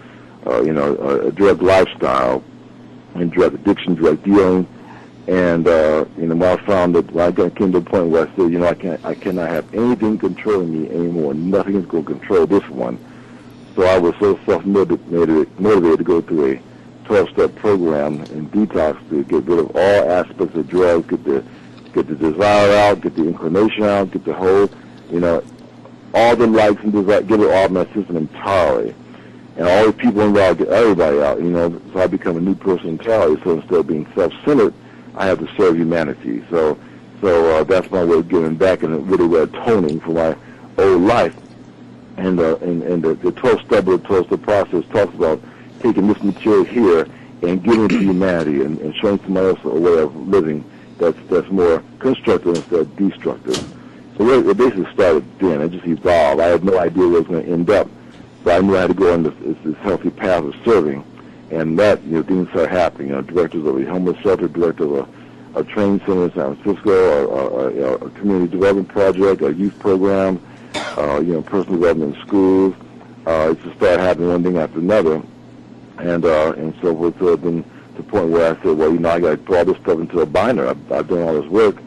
a drug lifestyle and drug addiction, drug dealing. And when I found that, when I came to the point where I said, I cannot have anything controlling me anymore. Nothing is going to control this one. So I was so self-motivated to go through a 12-step program and detox to get rid of all aspects of drugs, get the desire out, get the inclination out, get the whole, all the likes and desire, get it all of my system entirely. And all the people involved, get everybody out, so I become a new person entirely. So instead of being self-centered, I have to serve humanity. So that's my way of giving back and really atoning for my old life. And the 12-step or the 12-step process talks about taking this material here and giving it to humanity and showing somebody else a way of living that's more constructive instead of destructive. So it basically started then. It just evolved. I had no idea where it was going to end up. But I knew I had to go on this healthy path of serving. And that, things started happening. Directors of a homeless shelter, director of a training center in San Francisco, a community development project, a youth program, personal development in schools. It just started happening one thing after another. And so forth. So then to the point where I said, well, I got to put all this stuff into a binder. I've done all this work.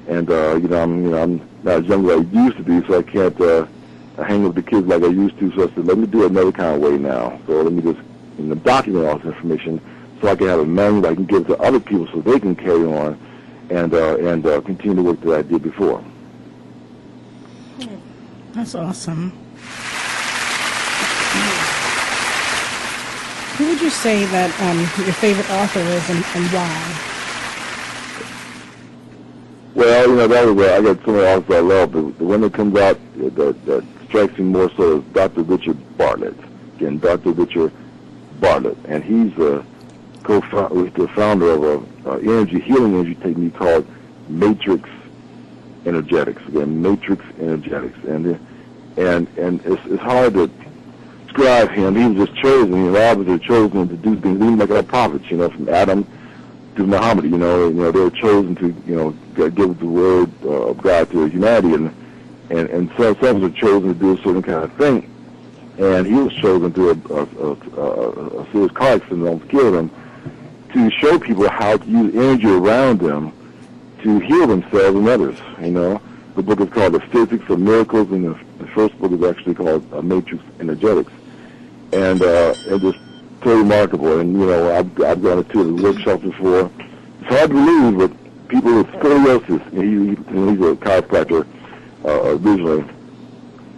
And, I'm not as young as I used to be, so I can't hang with the kids like I used to. So I said, let me do it another kind of way now. So let me just document all this information so I can have a manual I can give to other people so they can carry on and continue the work that I did before. That's awesome. Who would you say that your favorite author is and why? Well, that was I got so many authors I love. The one that comes out that strikes me more so is Dr. Richard Bartlett. Again, Dr. Richard Bartlett, and he's the founder of a healing energy technique called Matrix Energetics. Again, Matrix Energetics, and it's hard to describe him. He was just chosen. The rabbis are chosen to do things, even like our prophets. From Adam to Muhammad. They were chosen to give the word of God to humanity, and some are chosen to do a certain kind of thing. And he was chosen through a serious car accident that almost killed him to show people how to use energy around them to heal themselves and others. The book is called The Physics of Miracles, and the first book is actually called Matrix Energetics. And it's totally remarkable. And, I've gone to the workshops before. It's hard to believe, but people with scoliosis, he's a chiropractor originally.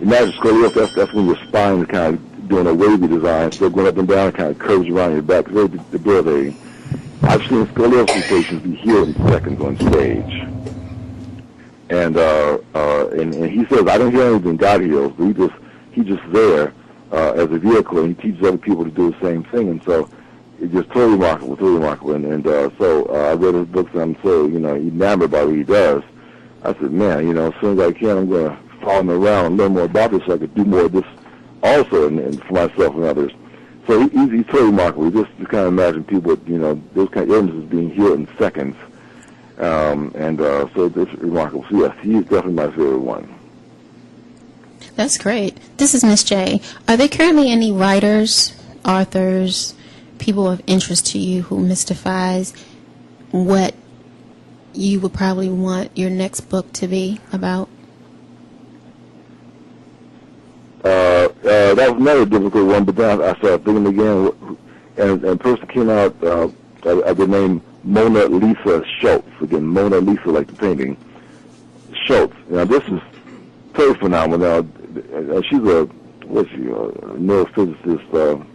Imagine scoliosis, that's when your spine is kind of doing a wavy design, so going up and down, it kind of curves around your back. It's very debilitating. I've seen scoliosis patients be healed in seconds on stage. And he says, I don't hear anything God heals, but he's just there as a vehicle, and he teaches other people to do the same thing. And so it's just totally remarkable. And so I read his books, and I'm so, enamored by what he does. I said, man, as soon as I can, I'm going to follow him around and learn more about this so I could do more of this also and for myself and others. So he's totally remarkable. You just kind of imagine people with, those kind of illnesses being healed in seconds. So it's remarkable. So yes, he's definitely my favorite one. That's great. This is Miss J. Are there currently any writers, authors, people of interest to you who mystifies what you would probably want your next book to be about? That was another difficult one, but then I started thinking again, and a person came out of the name Mona Lisa Schultz. Again, Mona Lisa, like the painting, Schultz. Now, this is so phenomenal. She's a neurophysicist.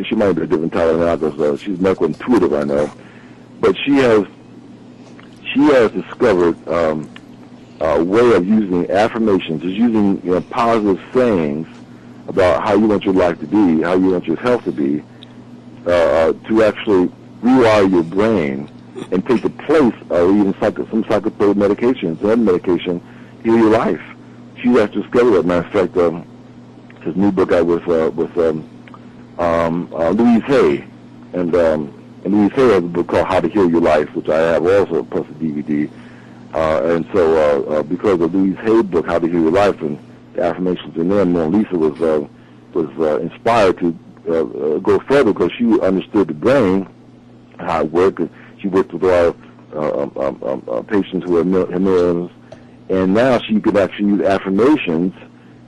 She might be a different title now because she's medical intuitive, I know. But she has discovered a way of using affirmations, just using positive sayings about how you want your life to be, how you want your health to be, to actually rewire your brain and take the place of even some psychotherapy medications and medication to heal your life. She actually discovered it. Matter of fact, his new book out with Louise Hay, and Louise Hay has a book called How to Heal Your Life, which I have also plus a DVD. And so, because of Louise Hay's book, How to Heal Your Life, and the affirmations in there, Mona Lisa was inspired to go further because she understood the brain, how it worked. She worked with a lot of patients who had neurons, and now she could actually use affirmations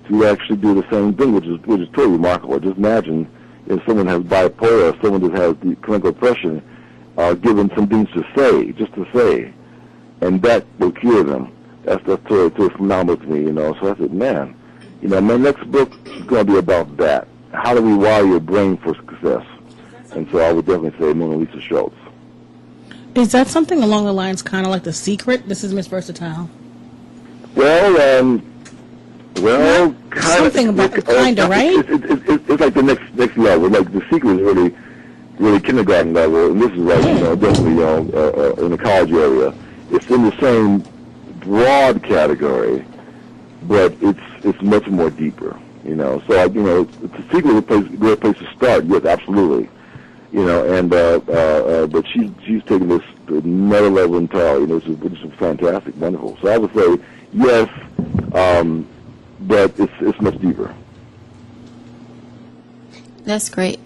to actually do the same thing, which is totally remarkable. Just imagine if someone has bipolar, someone that has the clinical depression, given some things to say, just to say, and that will cure them. That's totally phenomenal to me, So I said, man, my next book is going to be about that. How do we wire your brain for success? And so I would definitely say Mona Lisa Schultz. Is that something along the lines kind of like The Secret? This is Miss Versatile. Well, kind something of, about kinda, right? It's like the next level. Like The Secret is really kindergarten level, and this is like definitely in the college area. It's in the same broad category, but it's much more deeper. So The Secret is a great place to start. Yes, absolutely. But she's taking this to another level entirely. Which is fantastic, wonderful. So I would say yes, but it's much deeper. That's great.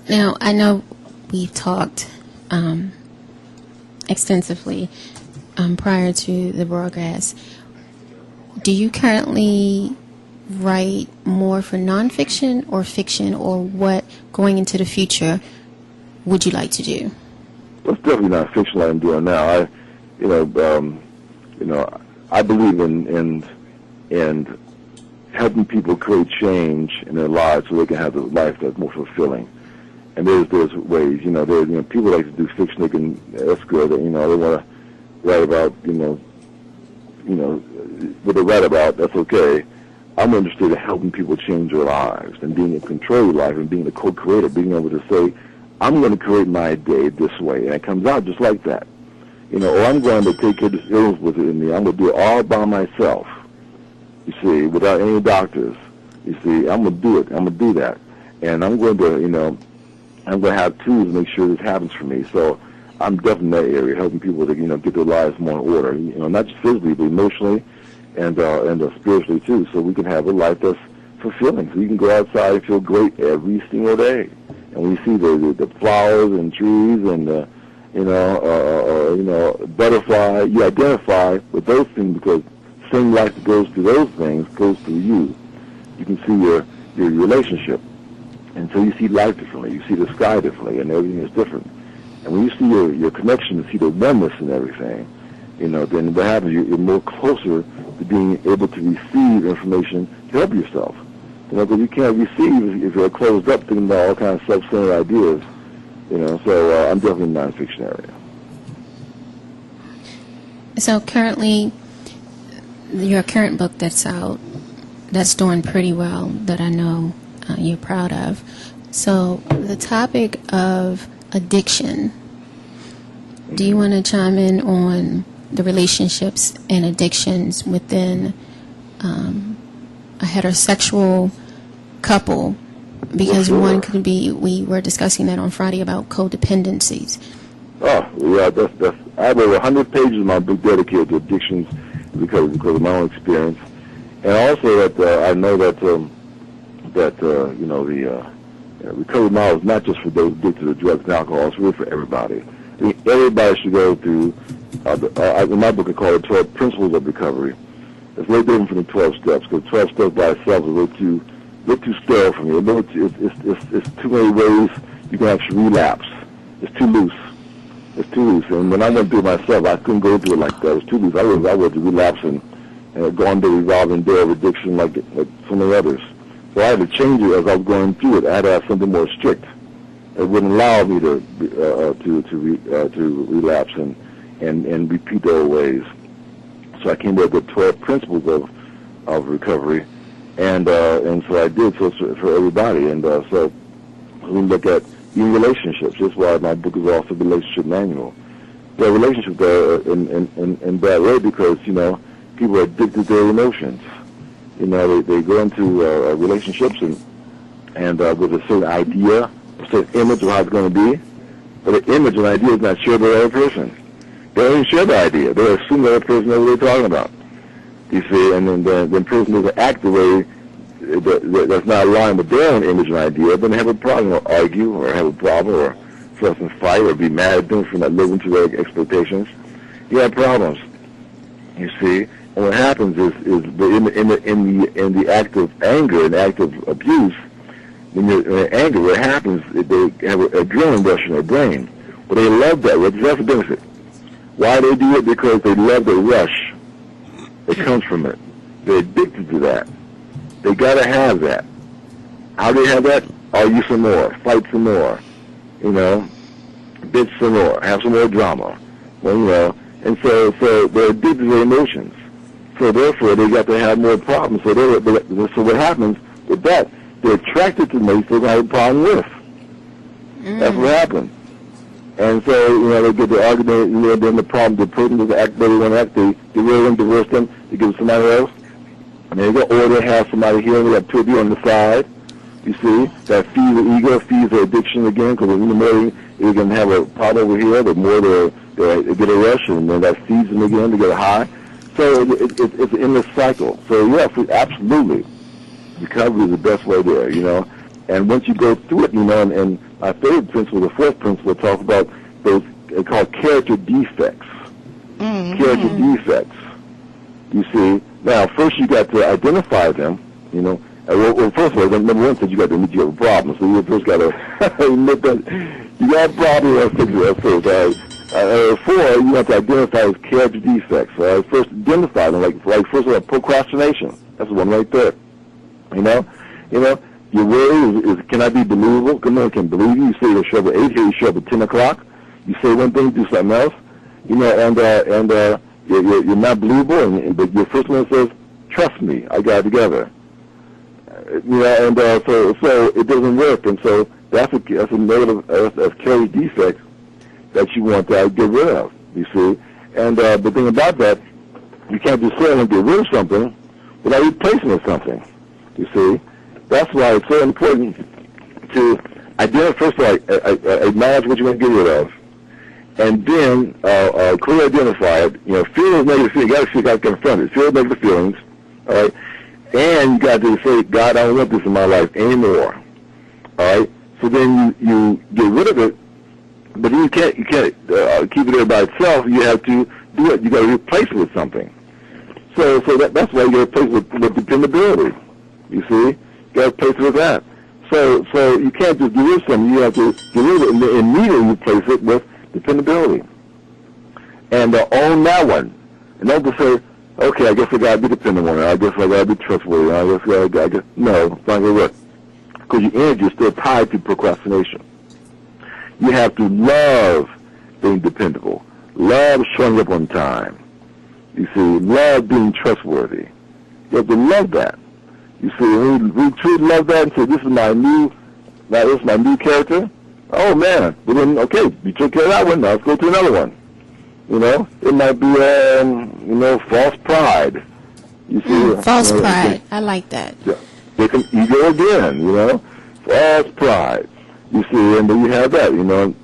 Now I know we've talked extensively prior to the broadcast. Do you currently write more for nonfiction or fiction, or what going into the future would you like to do? Well, it's definitely not fiction like I'm doing now. I believe in helping people create change in their lives so they can have a life that's more fulfilling. And there's ways, people like to do fiction. That's good. They want to write about, what they write about. That's okay. I'm interested in helping people change their lives and being in control of your life and being a co-creator, being able to say, I'm going to create my day this way, and it comes out just like that. Or I'm going to take care of this illness with it in me. I'm going to do it all by myself, you see, without any doctors. You see, I'm going to do it. I'm going to do that. And I'm going to, I'm going to have tools to make sure this happens for me. So I'm definitely in that area, helping people to, get their lives more in order, not just physically, but emotionally and spiritually too, so we can have a life that's fulfilling. So you can go outside and feel great every single day. And when you see the flowers and trees and butterfly, you identify with those things because the same life that goes through those things goes through you. You can see your relationship, and so you see life differently. You see the sky differently, and everything is different. And when you see your connection, you see the oneness in everything. Then what happens? You're more closer to being able to receive information to help yourself. Because you can't receive if you're closed up, thinking about all kinds of self-centered ideas. So I'm definitely in the nonfiction area. So currently, your current book that's out, that's doing pretty well, that I know you're proud of. So the topic of addiction, do you want to chime in on the relationships and addictions within a heterosexual couple? Because one could be, we were discussing that on Friday about codependencies. Oh, yeah, I have over 100 pages of my book dedicated to addictions because of my own experience. And also that I know that you know, the recovery model is not just for those addicted to drugs and alcohol. It's really for everybody. I mean, everybody should go through. In my book, I call it 12 Principles of Recovery. It's very different from the 12 steps, because 12 steps by itself is a little too sterile for me. It's too many ways you can actually relapse. It's too loose. It's too loose. And when I went through it myself, I couldn't go through it like that. It was too loose. I was relapsing and going to revolving door of addiction like so many others. So I had to change it as I was going through it. I had to have something more strict. It wouldn't allow me to relapse and repeat the old ways. So I came up with 12 principles of recovery, and so I did so for everybody. And so we look at even relationships. That's why my book is also a relationship manual. There are relationships in bad way because, you know, people are addicted to their emotions. You know, they go into relationships and with a certain idea, a certain image of how it's going to be, but the image and idea is not shared by the other person. They don't even share the idea. They assume the other person knows what they're talking about. You see, and then the person doesn't act the way that's not aligned with their own image and idea, then they have a problem, or argue, or have a problem, or fuss and fight, or be mad at them for not living to their expectations. You have problems. You see, and what happens is in the act of anger and act of abuse, when you're angry, what happens is they have an adrenaline rush in their brain. Well, they love that rush. That's the benefit. Why they do it? Because they love the rush that comes from it. They're addicted to that. They gotta have that. How do they have that? Argue some more, fight some more, you know, bitch some more, have some more drama. Well, you know, and so they're addicted to their emotions. So therefore, they got to have more problems. So what happens with that? They're attracted to mates they're gonna have a problem with. That's what happens. And so, you know, they get the argument, you know, then the problem, the person doesn't act the way they want to act, they get rid of them, divorce them, they give it to somebody else. And they go, or they have somebody here, and they have two of you on the side. You see, that feeds the ego, feeds their addiction again, because the more you're going to have a problem over here, the more they get a rush, and then that feeds them again to get a high. So it's an endless cycle. So, yes, absolutely, recovery is the best way there, you know. And once you go through it, you know, and my third principle, the fourth principle, talks about those called character defects. Mm-hmm. Character defects. You see, now first you got to identify them. You know, well first of all, number one said you got to admit you have a problem. So you first got to admit that you got a problem. You got to fix it first. Four, you have to identify as character defects. First identify them, like first of all, procrastination. That's the one right there. You know. Your worry is, can I be believable? Come on, can believe you. You say you'll show up at 8, here you show up at 10 o'clock. You say one thing, do something else. You know, and you're not believable, but your first one says, trust me, I got it together. You know, and so it doesn't work. And so that's a negative of character defect that you want to get rid of, you see. And the thing about that, you can't just say, I want to get rid of something without replacing it with something, you see. That's why it's so important to identify, first of all, acknowledge what you want to get rid of, and then clearly identify it. You know, feel those negative feelings. You got to confront it. Feel negative feelings, all right? And you got to say, God, I don't want this in my life anymore, all right? So then you get rid of it, but you can't keep it there by itself. You have to do it. You got to replace it with something. So that's why you got to replace it with dependability. You see. Got to place it with that. So you can't just get rid of something. You have to get rid of it and immediately replace it with dependability. And own that one. And don't just say, okay, I guess I got to be dependable on it. I guess I got to be trustworthy. I guess no, it's not going to work. Because your energy is still tied to procrastination. You have to love being dependable. Love showing up on time. You see, love being trustworthy. You have to love that. You see, we truly love that and say, this is my new character. Oh, man. Well, then, okay, you took care of that one. Now let's go to another one. You know, it might be, you know, false pride. You see, false pride. I like that. Yeah. Ego again, you know, false pride. You see, and then you have that, you know,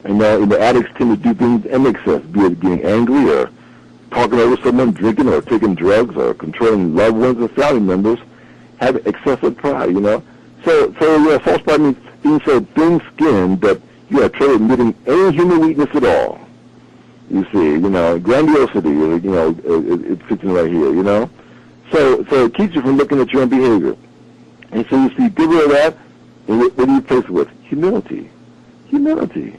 and the addicts tend to do things in excess, be it getting angry or talking over someone, drinking or taking drugs or controlling loved ones and family members, have excessive pride, you know. So yeah, false pride means being so thin-skinned that you have trouble admitting any human weakness at all. You see, you know, grandiosity, you know, it fits in right here, you know. So it keeps you from looking at your own behavior. And so you see, get rid of that, and what do you replace it with? Humility. Humility.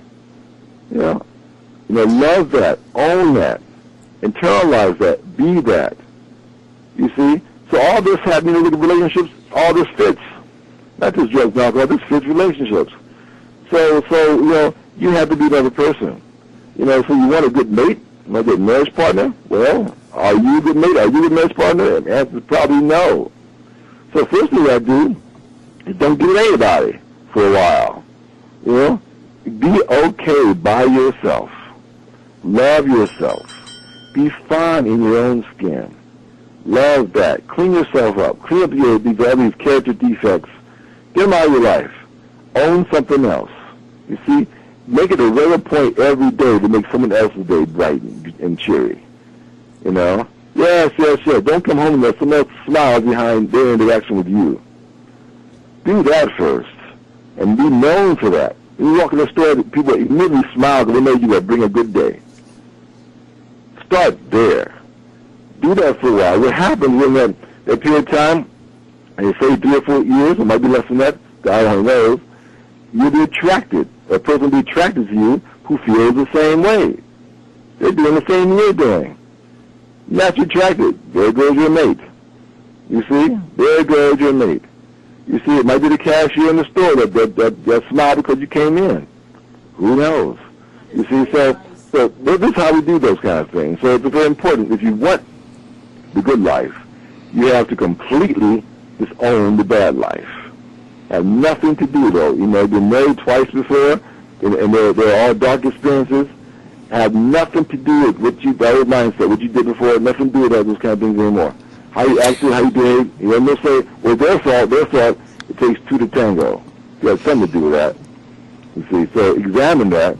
You know, love that, own that, internalize that, be that. You see? So all this happening with the relationships, all this fits. Not just drugs and alcohol, this fits relationships. So you know, you have to be the other person. You know, so you want a good mate, you want a good marriage partner? Well, are you a good mate? Are you a good marriage partner? The answer is probably no. So first thing I do is don't get with anybody for a while. You know? Be okay by yourself. Love yourself. Be fine in your own skin. Love that. Clean yourself up. Clean up all these character defects. Get them out of your life. Own something else. You see? Make it a regular point every day to make someone else's day bright and cheery. You know? Yes. Don't come home and let someone else smile behind their interaction with you. Do that first. And be known for that. When you walk in the store, people immediately smile because they know you bring a good day. Start there. Do that for a while. What happens in that period of time, and say 3 or 4 years, it might be less than that, God only knows, you'll be attracted. A person will be attracted to you who feels the same way. They're doing the same thing you're doing. Not attracted. There goes your mate. You see? There goes your mate. You see, it might be the cashier in the store that smiled because you came in. Who knows? You see, so this is how we do those kind of things. So it's very important. If you want the good life, you have to completely disown the bad life. Have nothing to do, though. You know, been married twice before, and they're all dark experiences. Have nothing to do with that old mindset, what you did before. Nothing to do with those kind of things anymore. How you acted, how you behave. You know, they'll say, well, their fault. It takes 2 to tango. You have something to do with that. You see, so examine that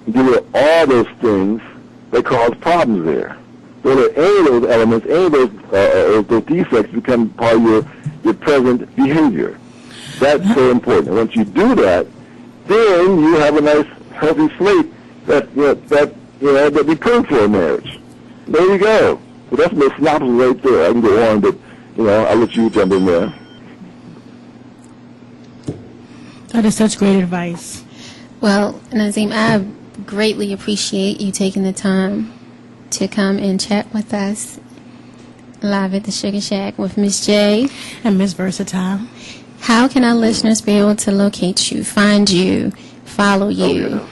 and get rid of all those things that cause problems there. So that any of those elements, any of those defects become part of your present behavior. That's so important. And once you do that, then you have a nice, healthy slate that be good for a marriage. There you go. So that's my synopsis right there. I can go on, but I'll let you jump in there. That is such great advice. Well, Nazim, I greatly appreciate you taking the time to come and chat with us live at the Sugar Shack with Miss J and Miss Versatile. How can our listeners be able to locate you, find you, follow you? Oh,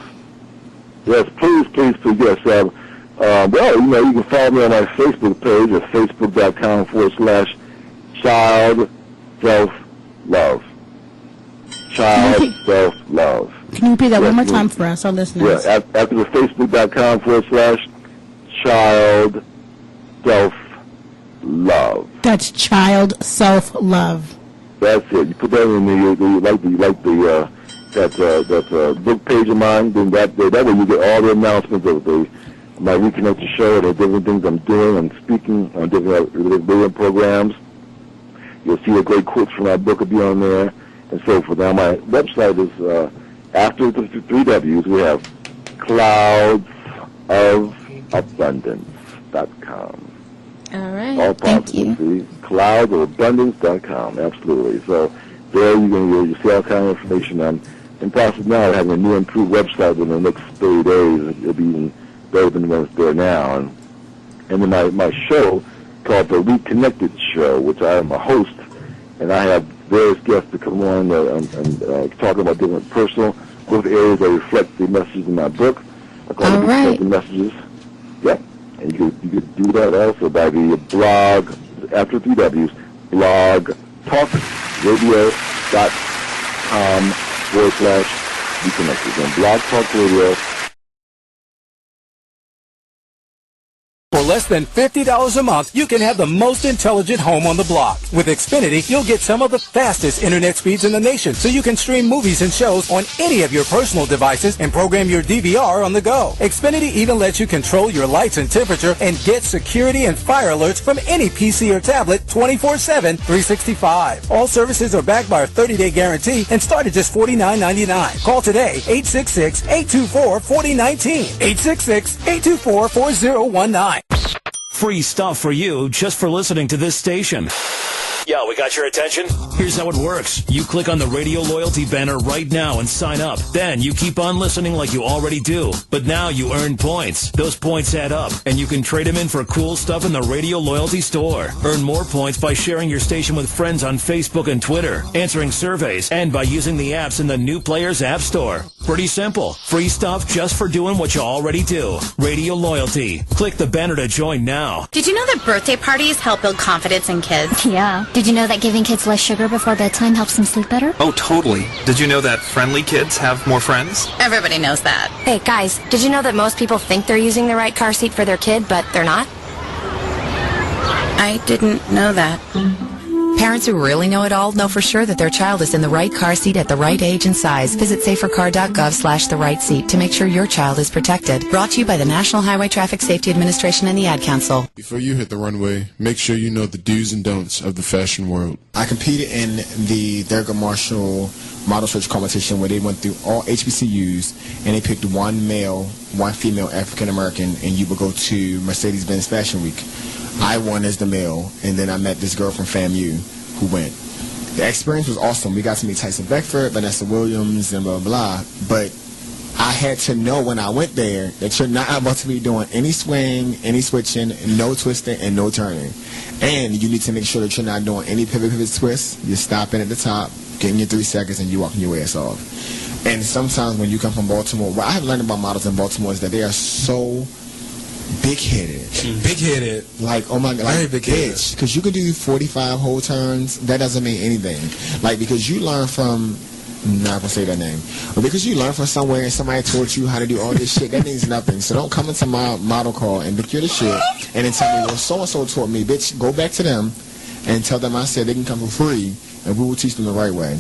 yes, please. Yes. Well, you can follow me on my Facebook page at facebook.com/child self-love. Child self-love. Can you repeat that one more time for us, our listeners? Yeah, after the facebook.com/child self-love. That's child self-love. That's it. You put that in there. You like that book page of mine. Then that way you get all the announcements of my Reconnected show, the different things I'm doing. I'm speaking on different radio programs. You'll see the great quotes from my book will be on there, and so forth. Now my website is after the 3 W's. We have cloudsofabundance.com. All right. All thank you. Cloudsofabundance.com. Absolutely. So there you see all kind of information. I'm in process now of having a new improved website within the next 30 days. It'll be even better than the one that's there now. And then my show called The Reconnected Show, which I am a host, and I have various guests to come on and talk about different personal growth areas that reflect the messages in my book. I call them Reconnected Messages. Yep. And you could do that also by the blog, after 3 W's, blogtalkradio.com/reconnected. And Blog Talk Radio. less than $50 a month, you can have the most intelligent home on the block. With Xfinity, you'll get some of the fastest internet speeds in the nation, so you can stream movies and shows on any of your personal devices and program your DVR on the go. Xfinity even lets you control your lights and temperature and get security and fire alerts from any PC or tablet 24/7, 365. All services are backed by a 30-day guarantee and start at just $49.99. Call today, 866-824-4019. 866-824-4019. Free stuff for you just for listening to this station. Yo, we got your attention? Here's how it works. You click on the Radio Loyalty banner right now and sign up. Then you keep on listening like you already do. But now you earn points. Those points add up, and you can trade them in for cool stuff in the Radio Loyalty store. Earn more points by sharing your station with friends on Facebook and Twitter, answering surveys, and by using the apps in the New Players App Store. Pretty simple. Free stuff just for doing what you already do. Radio Loyalty. Click the banner to join now. Did you know that birthday parties help build confidence in kids? Yeah. Did you know that giving kids less sugar before bedtime helps them sleep better? Oh, totally. Did you know that friendly kids have more friends? Everybody knows that. Hey, guys, did you know that most people think they're using the right car seat for their kid, but they're not? I didn't know that. Parents who really know it all know for sure that their child is in the right car seat at the right age and size. Visit safercar.gov/the right seat to make sure your child is protected. Brought to you by the National Highway Traffic Safety Administration and the Ad Council. Before you hit the runway, make sure you know the do's and don'ts of the fashion world. I competed in the Thurgood Marshall model search competition where they went through all HBCUs and they picked one male, one female African American, and you would go to Mercedes-Benz Fashion Week. I won as the male, and then I met this girl from FAMU who went. The experience was awesome. We got to meet Tyson Beckford, Vanessa Williams, and blah, blah, but I had to know when I went there that you're not about to be doing any swing, any switching, no twisting, and no turning. And you need to make sure that you're not doing any pivot twists. You're stopping at the top, getting your 3 seconds, and you're walking your ass off. And sometimes when you come from Baltimore, what I have learned about models in Baltimore is that they are so big-headed. Big-headed. Like, oh my God, like, bitch. Because you could do 45 whole turns, that doesn't mean anything. Like, because you learn from, I'm not going to say that name, but because you learn from somewhere and somebody taught you how to do all this shit, that means nothing. So don't come into my model call and you're the shit and then tell me, well, so-and-so taught me. Bitch, go back to them and tell them I said they can come for free and we will teach them the right way.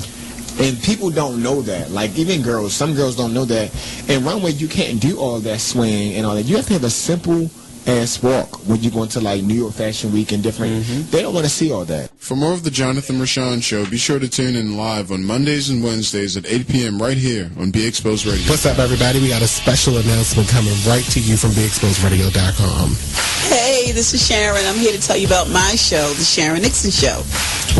And people don't know that. Like, even girls, some girls don't know that. In runway, you can't do all that swing and all that. You have to have a simple ass walk when you go into, like, New York Fashion Week and different. They don't want to see all that. For more of the Jonathan Rashawn Show, be sure to tune in live on Mondays and Wednesdays at 8 p.m. right here on Be Exposed Radio. What's up, everybody? We got a special announcement coming right to you from BeExposedRadio.com. Hey, this is Sharon. I'm here to tell you about my show, The Sharon Nixon Show.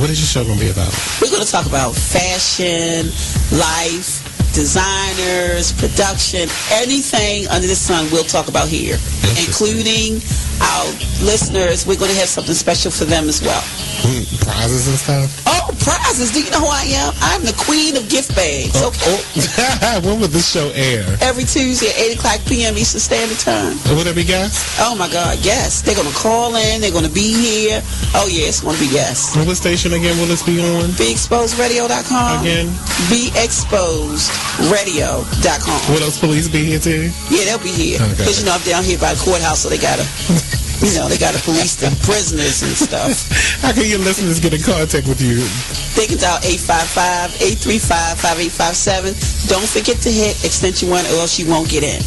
What is your show going to be about? We're going to talk about fashion, life, designers, production, anything under the sun we'll talk about here, including our listeners. We're going to have something special for them as well. Prizes and stuff? Oh, prizes. Do you know who I am? I'm the queen of gift bags. Okay. When will this show air? Every Tuesday at 8 o'clock p.m. Eastern Standard Time. Will there be guests? Oh, my God, yes. They're going to call in. They're going to be here. Oh, yeah, it's going to be guests. What station again will this be on? BeExposedRadio.com. Again? BeExposedRadio.com. Will those police be here too? Yeah, they'll be here. Because, you know, I'm down here by the courthouse, so they got to... You know, they got to police the prisoners and stuff. How can your listeners get in contact with you? They can dial 855-835-5857. Don't forget to hit extension 1 or else you won't get in.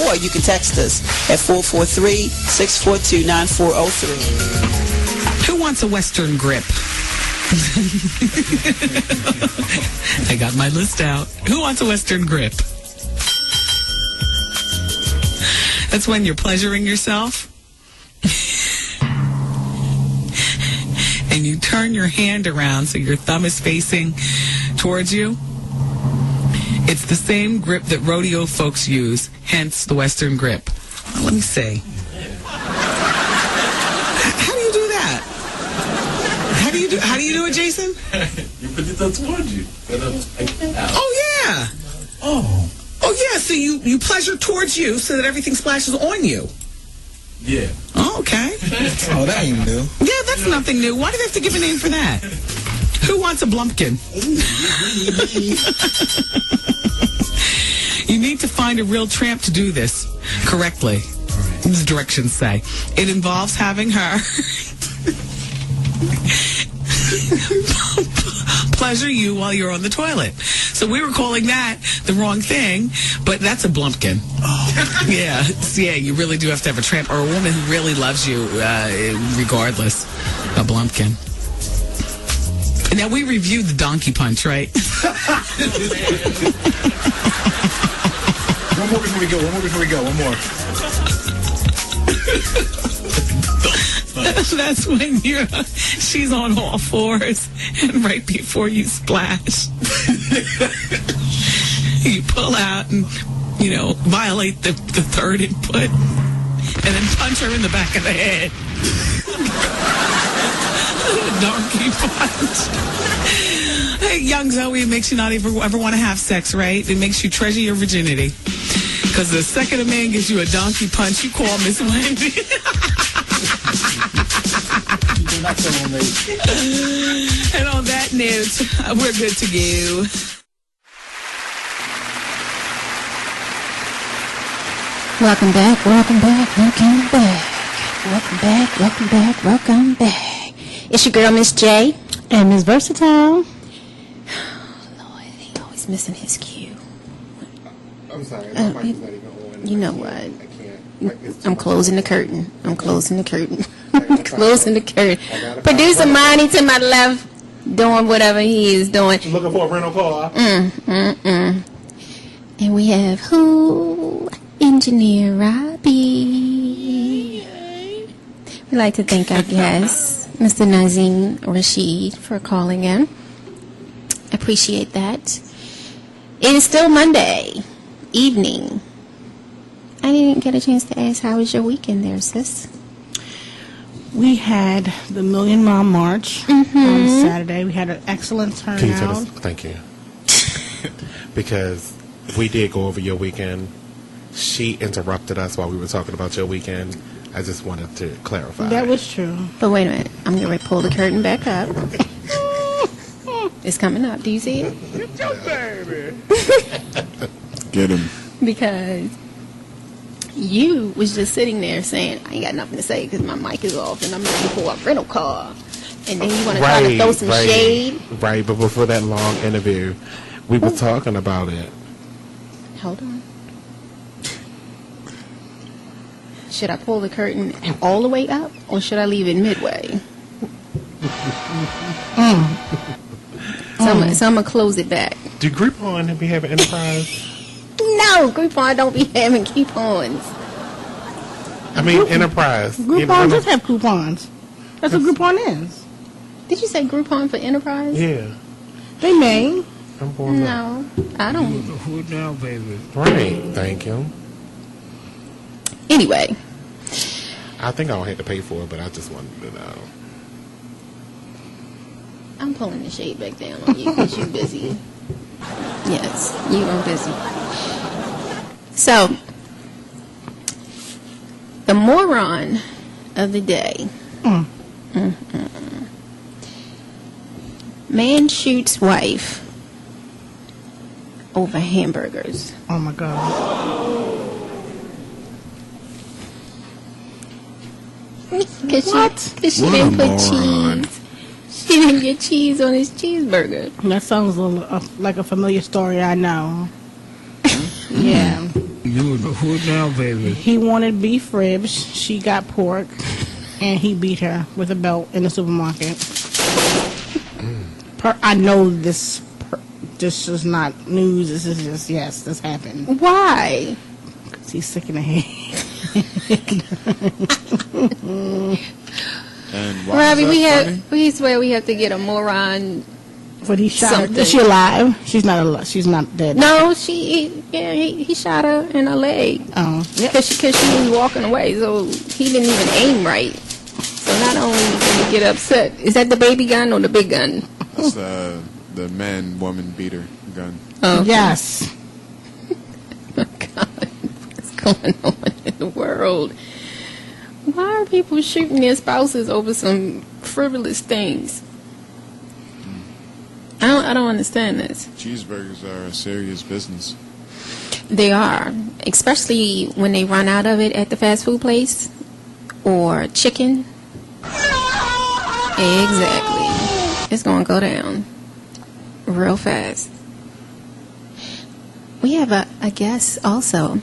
Or you can text us at 443-642-9403. Who wants a Western grip? I got my list out. Who wants a Western grip? That's when you're pleasuring yourself. And you turn your hand around so your thumb is facing towards you. It's the same grip that rodeo folks use, hence the Western grip. Let me see. How do you do that? How do you do it, Jason? You put it towards you. Oh, yeah. Oh, yeah, so you pleasure towards you so that everything splashes on you. Yeah. Oh, okay. Oh, that ain't new. Yeah, that's nothing new. Why do they have to give a name for that? Who wants a blumpkin? You need to find a real tramp to do this correctly. the directions say? It involves having her pleasure you while you're on the toilet. So we were calling that the wrong thing, but that's a blumpkin. Oh. Yeah, you really do have to have a tramp or a woman who really loves you, regardless. A blumpkin. Now, we reviewed the donkey punch, right? One more before we go. One more. That's when she's on all fours, and right before you splash, you pull out and, violate the third input, and then punch her in the back of the head. Donkey punch. Hey, young Zoe, it makes you not ever want to have sex, right? It makes you treasure your virginity. Because the second a man gives you a donkey punch, you call Miss Wendy. And on that note, we're good to go. Welcome back. It's your girl, Miss J. And Miss Versatile. Lord, he always missing his cue. I'm sorry, my mic is not even on. You know what? I can't. I'm closing the curtain. Closing the curtain. Producer Monty to my left, doing whatever he is doing. Looking for a rental car. And we have who? Engineer Robbie. We'd like to thank our guest, Mr. Nazim Rashid, for calling in. Appreciate that. It is still Monday evening. I didn't get a chance to ask, how was your weekend there, sis? We had the Million Mile March on Saturday. We had an excellent turnout. Can you tell us? Thank you. Because we did go over your weekend. She interrupted us while we were talking about your weekend. I just wanted to clarify. That was true. But wait a minute. I'm going to pull the curtain back up. It's coming up. Do you see it? It's your baby. Get him. Because you was just sitting there saying, I ain't got nothing to say because my mic is off and I'm looking for a rental car. And then you want to try to throw some shade. Right, but before that long interview, we were talking about it. Hold on. Should I pull the curtain all the way up or should I leave it midway? So I'm going to close it back. Do Groupon be having Enterprise? No, Groupon don't be having coupons. I mean, Enterprise. Groupon does have coupons. That's what Groupon is. Did you say Groupon for Enterprise? Yeah. They may. I'm going No, I don't. Who now, baby? Right, thank you. Anyway. I think I don't have to pay for it, but I just wanted to know. I'm pulling the shade back down on you because you're busy. Yes, you are busy. So, the moron of the day. Man shoots wife over hamburgers. Oh my God. Because she didn't put cheese. She didn't get cheese on his cheeseburger. That sounds like a familiar story I know. Yeah. Who now, baby? He wanted beef ribs. She got pork. And he beat her with a belt in the supermarket. I know this is not news. This is just, yes, this happened. Why? Because he's sick in the head. And why Robbie, is we swear we have to get a moron. But he shot her. Is she alive? She's not alive. She's not dead. No, he shot her in her leg. Oh, yeah. Because she was walking away, so he didn't even aim right. So not only did he get upset, is that the baby gun or the big gun? That's the man-woman beater gun. Oh, okay. Yes. Oh, God, what's going on in the world? Why are people shooting their spouses over some frivolous things? I don't understand this. Cheeseburgers are a serious business. They are, especially when they run out of it at the fast food place or chicken. Exactly. It's going to go down real fast. We have a guest also,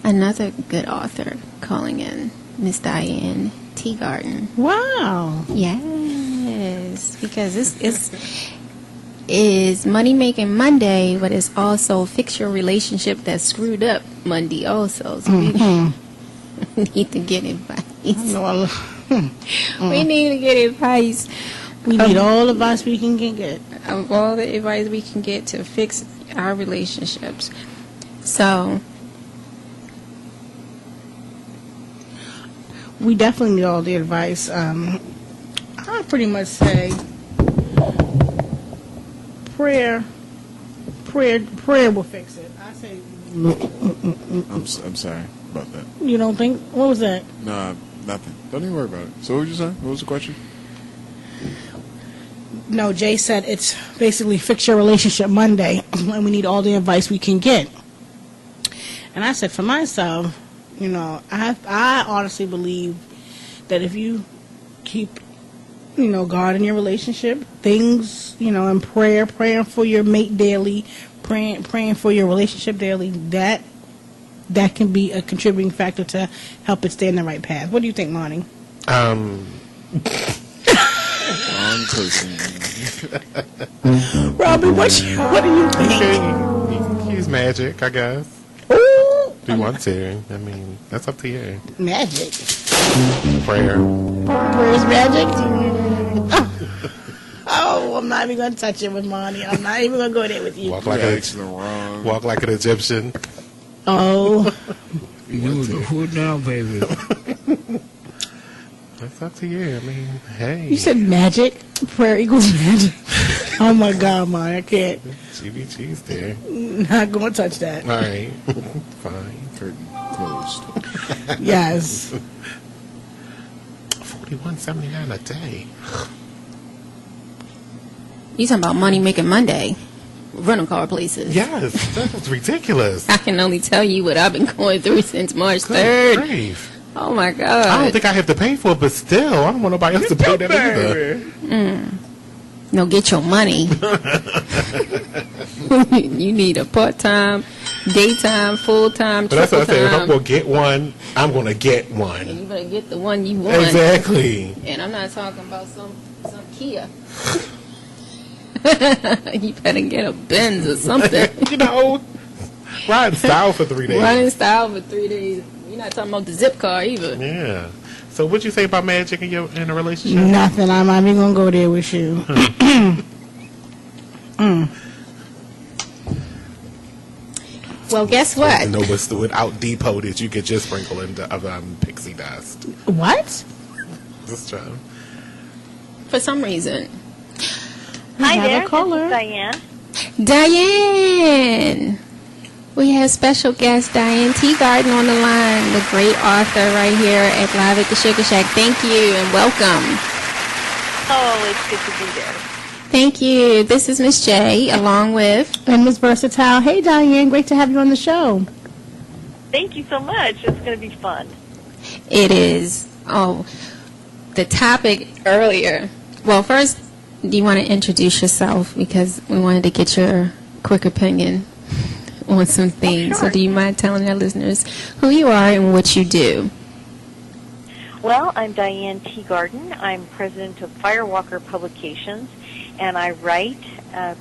another good author calling in, Miss Diane Teagarden. Wow. Yes, because this is Money Making Monday, but it's also Fix Your Relationship That's Screwed Up Monday also. So we need to get advice. We need to get advice. We need all the advice we can get. Of all the advice we can get to fix our relationships. So we definitely need all the advice. I pretty much say prayer will fix it. I say. I'm sorry about that. You don't think? What was that? Nah, nothing. Don't even worry about it. So what were you saying? What was the question? No, Jay said it's basically Fix Your Relationship Monday, and we need all the advice we can get. And I said for myself, I honestly believe that if you keep, God in your relationship, things, in prayer, praying for your mate daily, praying for your relationship daily, that can be a contributing factor to help it stay in the right path. What do you think, Lonnie? Wrong person. Robbie, what do you think? You can use magic, I guess. If you want to. I mean, that's up to you. Magic. Prayer. Prayer is magic? Oh, I'm not even going to touch it with Monty. I'm not even going to go there with you. Walk like an Egyptian. Oh. You the hood now, baby. That's up to you. I mean, hey. You said magic? Prayer equals magic. Oh my God, Monty, I can't. GBG's there. Not going to touch that. All right. Fine. Curtain closed. Yes. $41.79 a day. You talking about Money Making Monday? Rental car places. Yes, that was ridiculous. I can only tell you what I've been going through since March 3rd. Grief. Oh my God. I don't think I have to pay for it, but still, I don't want nobody else to pay that either. No, get your money. You need a part-time, daytime, full-time, But that's what I said. If triple-time. I'm going to get one, I'm going to get one. And you better get the one you want. Exactly. And I'm not talking about some Kia. You better get a Benz or something. Ride in style for 3 days. Ride in style for 3 days. You're not talking about the zip car either. Yeah. So what'd you say about magic in a relationship? Nothing. I'm not even going to go there with you. Well, guess what? No, but without depot that you could just sprinkle in pixie dust. What? This time. For some reason. Hi have there, a caller. this is Diane. Diane! We have special guest Diane Teagarden on the line, the great author right here at Live at the Sugar Shack. Thank you and welcome. Oh, it's good to be there. Thank you. This is Miss J, along with... And Miss Versatile. Hey, Diane. Great to have you on the show. Thank you so much. It's going to be fun. It is. Oh, the topic earlier. Well, first, do you want to introduce yourself? Because we wanted to get your quick opinion on some things. Sure. So do you mind telling our listeners who you are and what you do? Well, I'm Diane Teagarden. I'm president of Firewalker Publications, and I write,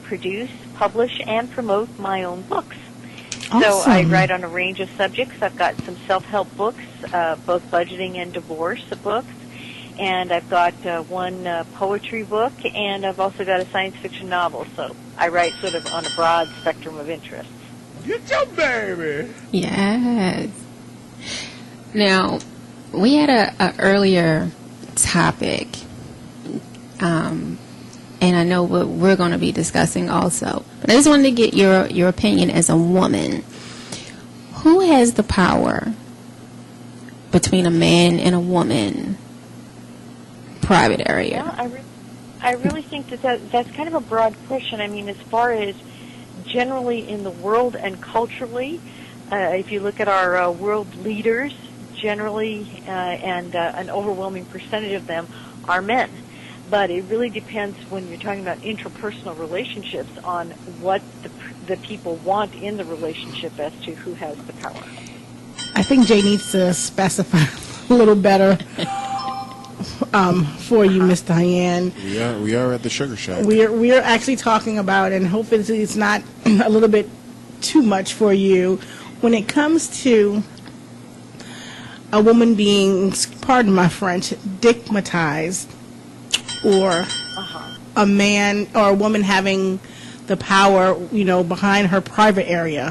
produce, publish, and promote my own books. Awesome. So I write on a range of subjects. I've got some self-help books, both budgeting and divorce books, and I've got one poetry book, and I've also got a science fiction novel. So I write sort of on a broad spectrum of interests. Get your baby. Yes. Now, we had a earlier topic, and I know what we're going to be discussing also. But I just wanted to get your opinion as a woman. Who has the power between a man and a woman? Private area. Well, I really think that's kind of a broad question. I mean, as far as generally in the world and culturally, if you look at our world leaders, generally, and an overwhelming percentage of them are men. But it really depends when you're talking about interpersonal relationships on what the people want in the relationship as to who has the power. I think Jay needs to specify a little better for you, Miss Diane. We are at the Sugar Shack. We are actually talking about, and hopefully it's not a little bit too much for you, when it comes to a woman being, pardon my French, dickmatized, or a man or a woman having the power, behind her private area,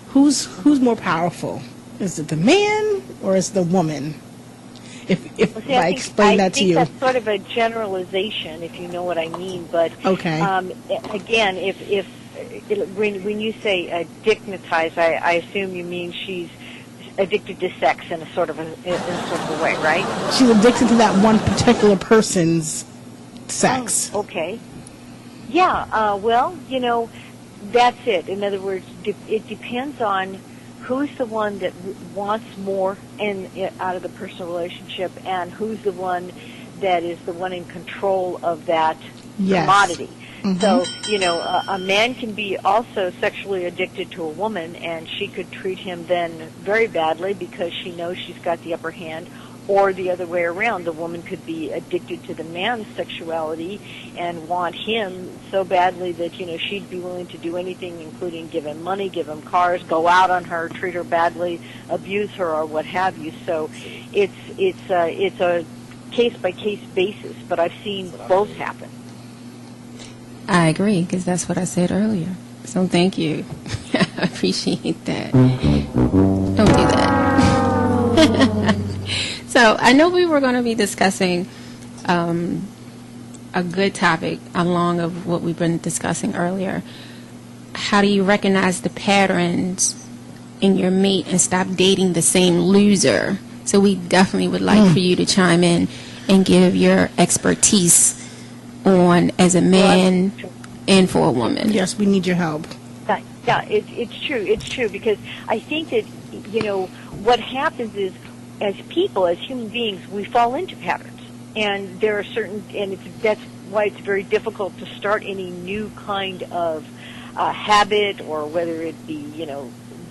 who's more powerful? Is it the man or is it the woman? If I explain that to you. I think that's sort of a generalization, if you know what I mean. But okay. Again, when you say dickmatized, I assume you mean she's addicted to sex in a sort of a way, right? She's addicted to that one particular person's sex. Oh, okay. Yeah. Well, that's it. In other words, it depends on who's the one that wants more out of the personal relationship, and who's the one that is the one in control of that commodity. Mm-hmm. So, a man can be also sexually addicted to a woman, and she could treat him then very badly because she knows she's got the upper hand, or the other way around. The woman could be addicted to the man's sexuality and want him so badly that, she'd be willing to do anything, including give him money, give him cars, go out on her, treat her badly, abuse her, or what have you. So it's a case-by-case basis, but I've seen both happen. I agree, because that's what I said earlier. So thank you. I appreciate that. Don't do that. So I know we were going to be discussing a good topic along of what we've been discussing earlier. How do you recognize the patterns in your mate and stop dating the same loser? So we definitely would like for you to chime in and give your expertise on as a man and for a woman. Yes, we need your help. Yeah, it's true. It's true, because I think that, what happens is, as people, as human beings, we fall into patterns. And there are that's why it's very difficult to start any new kind of habit, or whether it be,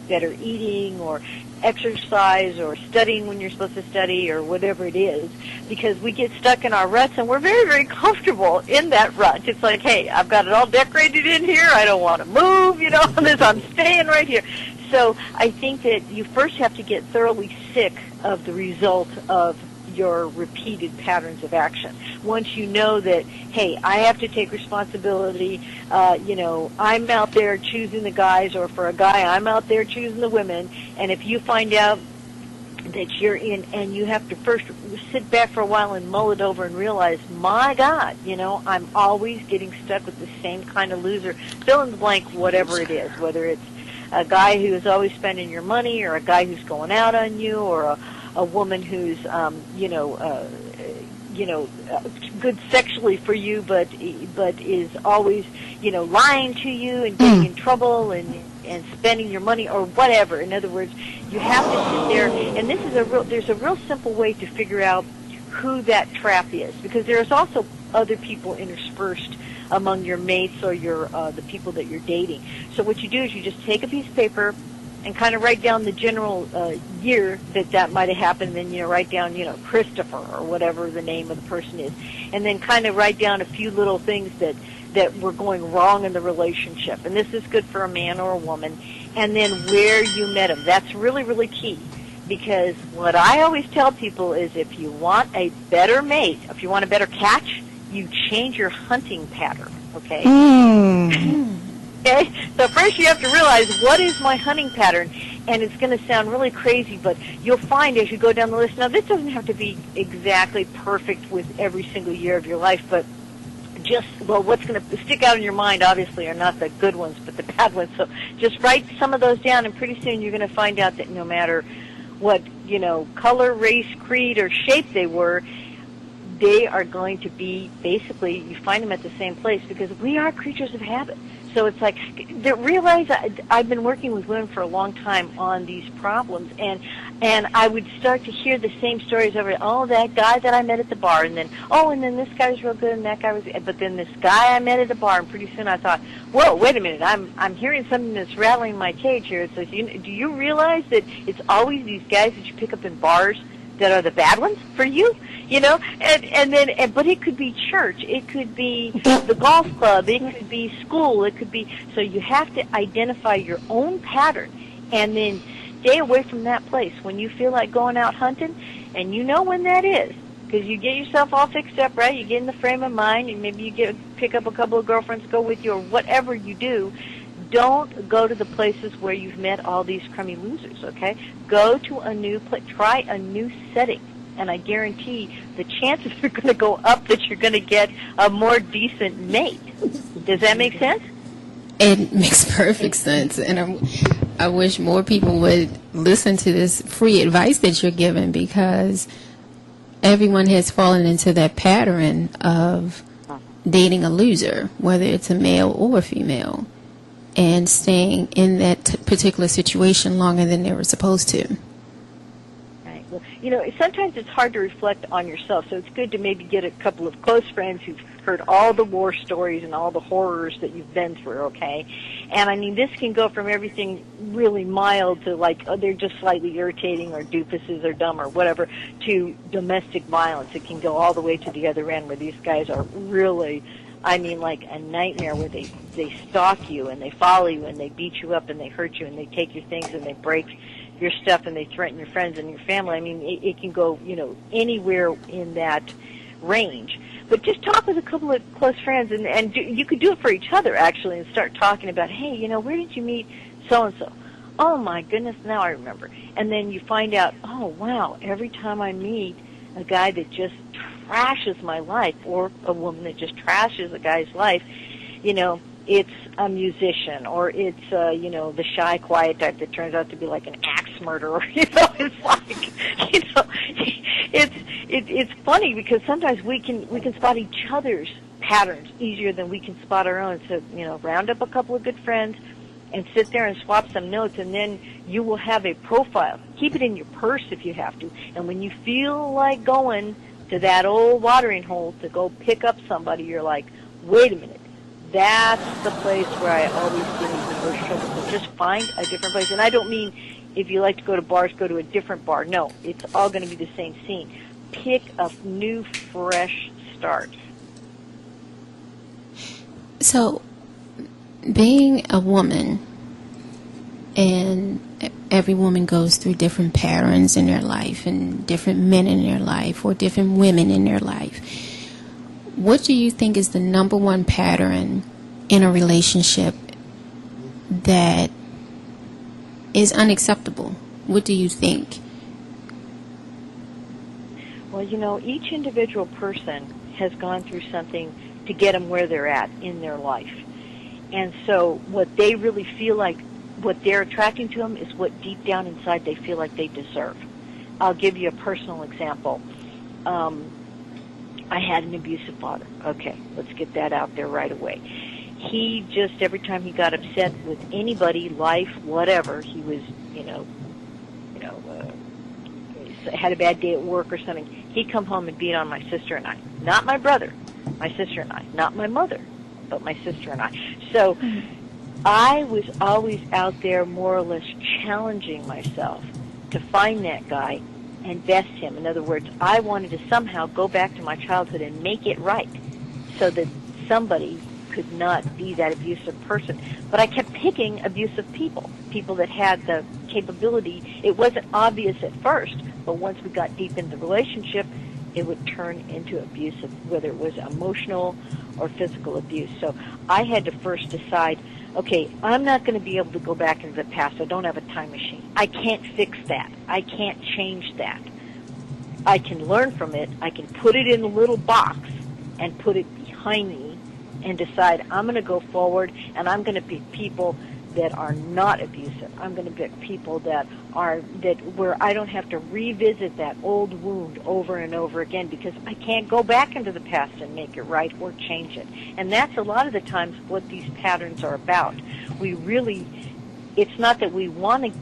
better eating or exercise or studying when you're supposed to study or whatever it is, because we get stuck in our ruts and we're very, very comfortable in that rut. It's like, hey, I've got it all decorated in here. I don't want to move, I'm staying right here. So I think that you first have to get thoroughly sick of the result of your repeated patterns of action. Once you know that, hey, I have to take responsibility, I'm out there choosing the guys, or for a guy, I'm out there choosing the women, and if you find out that you're in, and you have to first sit back for a while and mull it over and realize, my God, I'm always getting stuck with the same kind of loser, fill in the blank, whatever it is, whether it's a guy who is always spending your money, or a guy who's going out on you, or a woman who's, good sexually for you, but is always, lying to you and getting in trouble and spending your money or whatever. In other words, you have to sit there, and there's a real simple way to figure out who that trap is, because there's also other people interspersed among your mates or the people that you're dating. So what you do is you just take a piece of paper and kind of write down the general year that might have happened, and then, write down, Christopher or whatever the name of the person is, and then kind of write down a few little things that were going wrong in the relationship. And this is good for a man or a woman. And then where you met him. That's really, really key, because what I always tell people is, if you want a better mate, if you want a better catch, you change your hunting pattern, okay? Okay, so first you have to realize, what is my hunting pattern? And it's going to sound really crazy, but you'll find as you go down the list, now this doesn't have to be exactly perfect with every single year of your life, but what's going to stick out in your mind, obviously, are not the good ones, but the bad ones. So just write some of those down, and pretty soon you're going to find out that no matter what, color, race, creed, or shape they were, they are going to be, basically, you find them at the same place because we are creatures of habit. So it's like, realize I've been working with women for a long time on these problems, and I would start to hear the same stories over, oh, that guy that I met at the bar, and then this guy was real good, and that guy was, but then this guy I met at the bar, and pretty soon I thought, whoa, wait a minute, I'm hearing something that's rattling my cage here. It says, do you realize that it's always these guys that you pick up in bars that are the bad ones for you? You know, but it could be church, it could be the golf club, it could be school, it could be, so you have to identify your own pattern and then stay away from that place when you feel like going out hunting, and you know when that is, because you get yourself all fixed up, right? You get in the frame of mind, and maybe you pick up a couple of girlfriends to go with you, or whatever you do. Don't go to the places where you've met all these crummy losers, okay? Go to a new place, try a new setting, and I guarantee the chances are going to go up that you're going to get a more decent mate. Does that make sense? It makes perfect sense, and I wish more people would listen to this free advice that you're giving, because everyone has fallen into that pattern of dating a loser, whether it's a male or a female, and staying in that particular situation longer than they were supposed to. Right. Well, you know, sometimes it's hard to reflect on yourself, so it's good to maybe get a couple of close friends who've heard all the war stories and all the horrors that you've been through, okay? And, I mean, this can go from everything really mild to, like, oh, they're just slightly irritating or doofuses or dumb or whatever, to domestic violence. It can go all the way to the other end where these guys are really, I mean, like a nightmare, where they stalk you and they follow you and they beat you up and they hurt you and they take your things and they break your stuff and they threaten your friends and your family. I mean, it can go, you know, anywhere in that range. But just talk with a couple of close friends, and you could do it for each other, actually, and start talking about, hey, you know, where did you meet so-and-so? Oh, my goodness, now I remember. And then you find out, oh, wow, every time I meet a guy that just trashes my life, or a woman that just trashes a guy's life, you know, it's a musician, or it's, you know, the shy, quiet type that turns out to be like an axe murderer. You know, it's like, you know, it's funny because sometimes we can spot each other's patterns easier than we can spot our own. So, you know, round up a couple of good friends and sit there and swap some notes, and then you will have a profile. Keep it in your purse if you have to. And when you feel like going to that old watering hole to go pick up somebody, you're like, wait a minute. That's the place where I always get into the first trouble. So just find a different place. And I don't mean if you like to go to bars, go to a different bar. No, it's all going to be the same scene. Pick a new, fresh start. So, being a woman, and every woman goes through different patterns in their life, and different men in their life, or different women in their life. What do you think is the number one pattern in a relationship that is unacceptable? What do you think? Well, you know, each individual person has gone through something to get them where they're at in their life. And so what they really feel like, what they're attracting to them is what deep down inside they feel like they deserve. I'll give you a personal example. I had an abusive father. Okay, let's get that out there right away. He just, every time he got upset with anybody, life, whatever, he was, had a bad day at work or something, he'd come home and beat on my sister and I. Not my brother, my sister and I. Not my mother, but my sister and I. So I was always out there more or less challenging myself to find that guy and best him. In other words, I wanted to somehow go back to my childhood and make it right so that somebody could not be that abusive person. But I kept picking abusive people that had the capability. It wasn't obvious at first, but once we got deep into the relationship, it would turn into abusive, whether it was emotional or physical abuse. So I had to first decide, okay, I'm not going to be able to go back into the past. I don't have a time machine. I can't fix that. I can't change that. I can learn from it. I can put it in a little box and put it behind me and decide I'm going to go forward, and I'm going to pick people that are not abusive. I'm going to pick people where I don't have to revisit that old wound over and over again, because I can't go back into the past and make it right or change it. And that's a lot of the times what these patterns are about. It's not that we want to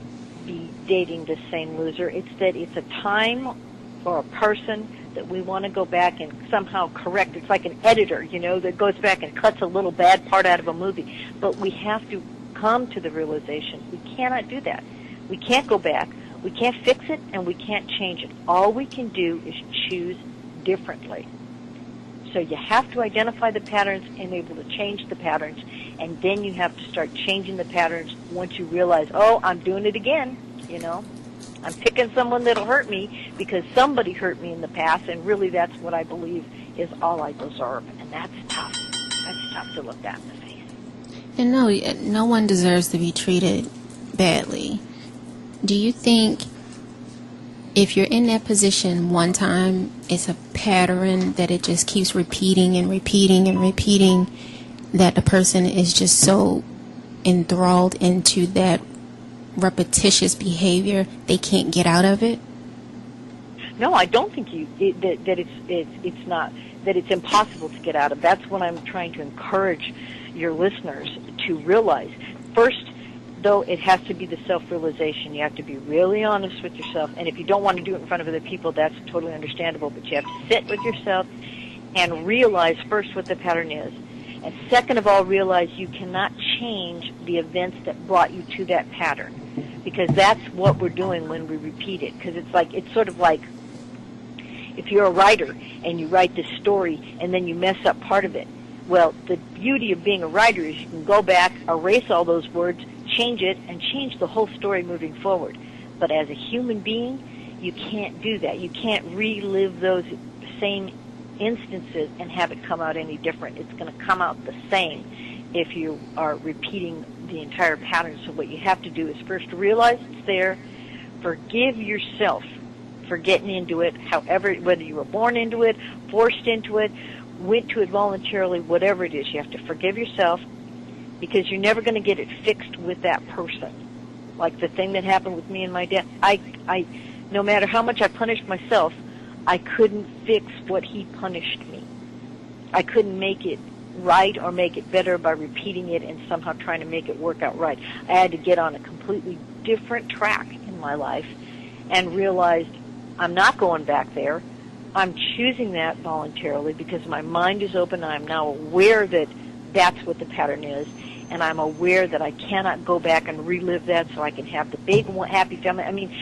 be dating the same loser, it's that it's a time or a person that we want to go back and somehow correct. It's like an editor, that goes back and cuts a little bad part out of a movie. But we have to come to the realization we cannot do that. We can't go back, we can't fix it, and we can't change it. All we can do is choose differently. So you have to identify the patterns and be able to change the patterns, and then you have to start changing the patterns once you realize, oh, I'm doing it again, I'm picking someone that'll hurt me because somebody hurt me in the past, and really that's what I believe is all I deserve, and that's tough. That's tough to look at in the face. And no one deserves to be treated badly. Do you think if you're in that position one time, it's a pattern that it just keeps repeating and repeating and repeating, that the person is just so enthralled into that repetitious behavior they can't get out of it? No, I don't think that it's impossible to get out of. That's what I'm trying to encourage your listeners to realize. First, though, it has to be the self-realization. You have to be really honest with yourself, and if you don't want to do it in front of other people, that's totally understandable, but you have to sit with yourself and realize first what the pattern is. And second of all, realize you cannot change the events that brought you to that pattern, because that's what we're doing when we repeat it. Because it's sort of like if you're a writer and you write this story and then you mess up part of it. Well, the beauty of being a writer is you can go back, erase all those words, change it, and change the whole story moving forward. But as a human being, you can't do that. You can't relive those same instances and have it come out any different. It's going to come out the same if you are repeating the entire pattern. So what you have to do is first realize it's there, forgive yourself for getting into it, however, whether you were born into it, forced into it, went to it voluntarily, whatever it is. You have to forgive yourself, because you're never going to get it fixed with that person. Like the thing that happened with me and my dad. I no matter how much I punished myself, I couldn't fix what he punished me. I couldn't make it right or make it better by repeating it and somehow trying to make it work out right. I had to get on a completely different track in my life and realized I'm not going back there. I'm choosing that voluntarily because my mind is open. I'm now aware that that's what the pattern is, and I'm aware that I cannot go back and relive that so I can have the big, happy family. I mean,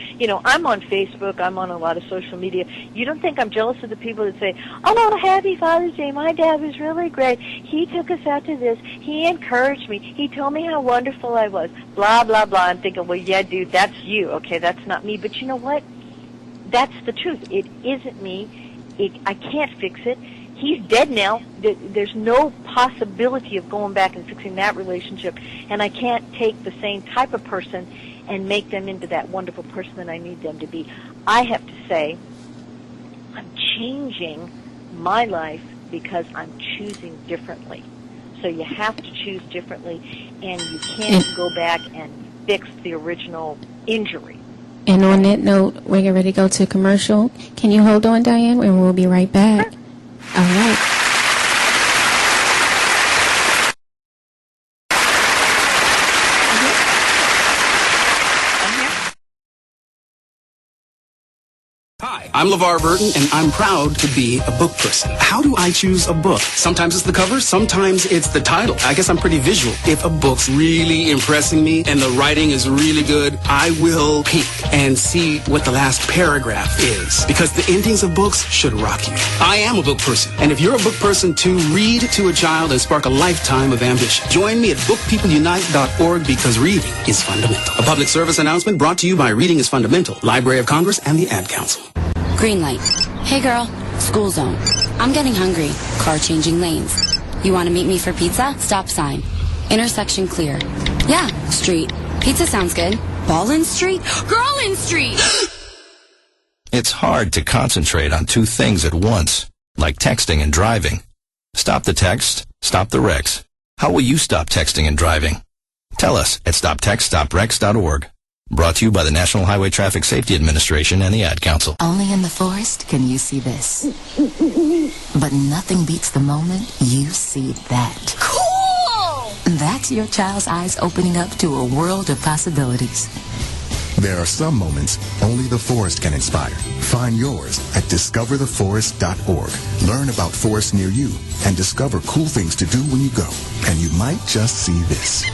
I'm on Facebook. I'm on a lot of social media. You don't think I'm jealous of the people that say, oh, happy Father's Day. My dad was really great. He took us out to this. He encouraged me. He told me how wonderful I was. Blah, blah, blah. I'm thinking, well, yeah, dude, that's you. Okay, that's not me. But you know what? That's the truth. It isn't me. I can't fix it. He's dead now. There's no possibility of going back and fixing that relationship. And I can't take the same type of person and make them into that wonderful person that I need them to be. I have to say, I'm changing my life because I'm choosing differently. So you have to choose differently, and you can't go back and fix the original injury. And on that note, we're getting ready to go to commercial. Can you hold on, Diane? And we'll be right back. Sure. All right. Hi, I'm LeVar Burton, and I'm proud to be a book person. How do I choose a book? Sometimes it's the cover, sometimes it's the title. I guess I'm pretty visual. If a book's really impressing me and the writing is really good, I will peek and see what the last paragraph is, because the endings of books should rock you. I am a book person, and if you're a book person too, read to a child and spark a lifetime of ambition. Join me at bookpeopleunite.org, because reading is fundamental. A public service announcement brought to you by Reading is Fundamental, Library of Congress, and the Ad Council. Green light. Hey girl, school zone. I'm getting hungry. Car changing lanes. You want to meet me for pizza? Stop sign. Intersection clear. Yeah, street. Pizza sounds good. Ballin Street? Girlin Street! It's hard to concentrate on two things at once, like texting and driving. Stop the text, stop the wrecks. How will you stop texting and driving? Tell us at stoptextsstopwrecks.org. Brought to you by the National Highway Traffic Safety Administration and the Ad Council. Only in the forest can you see this. But nothing beats the moment you see that. Cool! That's your child's eyes opening up to a world of possibilities. There are some moments only the forest can inspire. Find yours at discovertheforest.org. Learn about forests near you and discover cool things to do when you go. And you might just see this.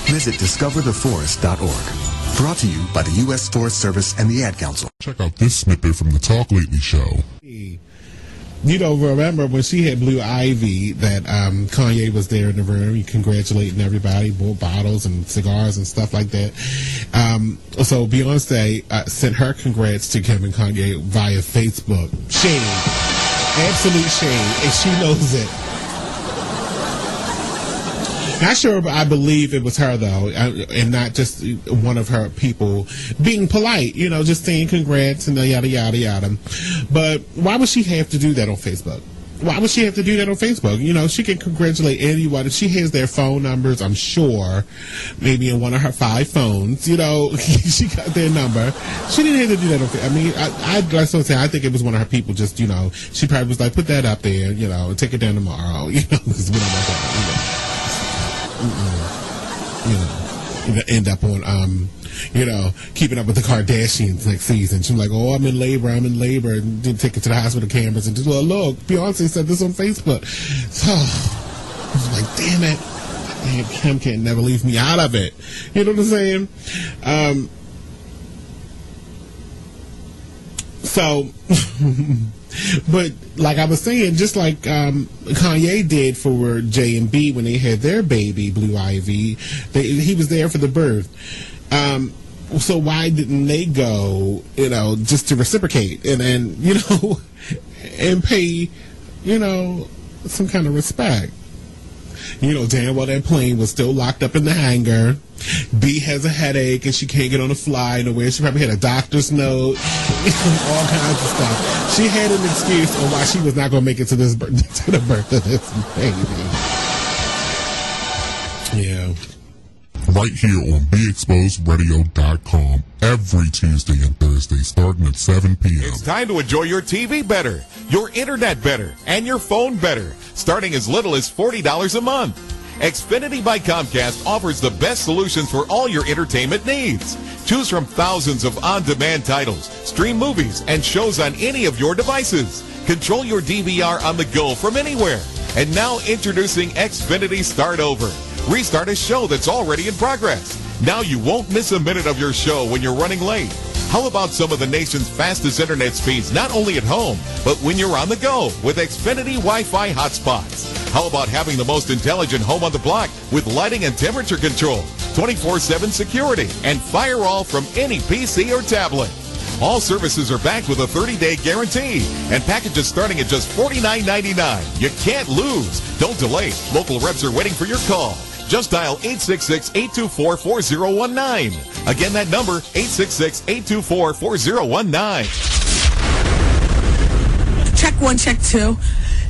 Visit discovertheforest.org. Brought to you by the U.S. Forest Service and the Ad Council. Check out this snippet from the Talk Lately show. You know, remember when she had Blue Ivy that Kanye was there in the room congratulating everybody, bought bottles and cigars and stuff like that. So Beyonce sent her congrats to Kim and Kanye via Facebook. Shame. Absolute shame. And she knows it. Not sure, but I believe it was her, though, and not just one of her people being polite, you know, just saying congrats and yada, yada, yada. But why would she have to do that on Facebook? Why would she have to do that on Facebook? You know, she can congratulate anyone. She has their phone numbers, I'm sure, maybe in one of her 5 phones. You know, she got their number. She didn't have to do that on Facebook. I mean, I think it was one of her people just, you know, she probably was like, put that up there, you know, take it down tomorrow, you know, because we don't want that, you know. You know, end up on, you know, Keeping Up with the Kardashians next season. She's like, oh, I'm in labor, and didn't take it to the hospital cameras, and just, well, look, Beyonce said this on Facebook. So, I was like, damn it. Man, Kim can't never leave me out of it. You know what I'm saying? So, but like I was saying, just like Kanye did for J&B when they had their baby, Blue Ivy, he was there for the birth. So why didn't they go, you know, just to reciprocate and you know, and pay, you know, some kind of respect? You know, damn well that plane was still locked up in the hangar. B has a headache and she can't get on the fly nowhere. She probably had a doctor's note, all kinds of stuff. She had an excuse on why she was not going to make it to the birth of this baby. Yeah. Right here on BeExposedRadio.com every Tuesday and Thursday starting at 7 p.m. It's time to enjoy your TV better, your internet better, and your phone better, starting as little as $40 a month. Xfinity by Comcast offers the best solutions for all your entertainment needs. Choose from thousands of on-demand titles, stream movies, and shows on any of your devices. Control your DVR on the go from anywhere. And now introducing Xfinity Start Over. Restart a show that's already in progress. Now you won't miss a minute of your show when you're running late. How about some of the nation's fastest internet speeds, not only at home, but when you're on the go with Xfinity Wi-Fi hotspots? How about having the most intelligent home on the block with lighting and temperature control, 24/7 security, and firewall from any PC or tablet? All services are backed with a 30-day guarantee, and packages starting at just $49.99. You can't lose. Don't delay. Local reps are waiting for your call. Just dial 866-824-4019. Again, that number, 866-824-4019. Check 1, check 2.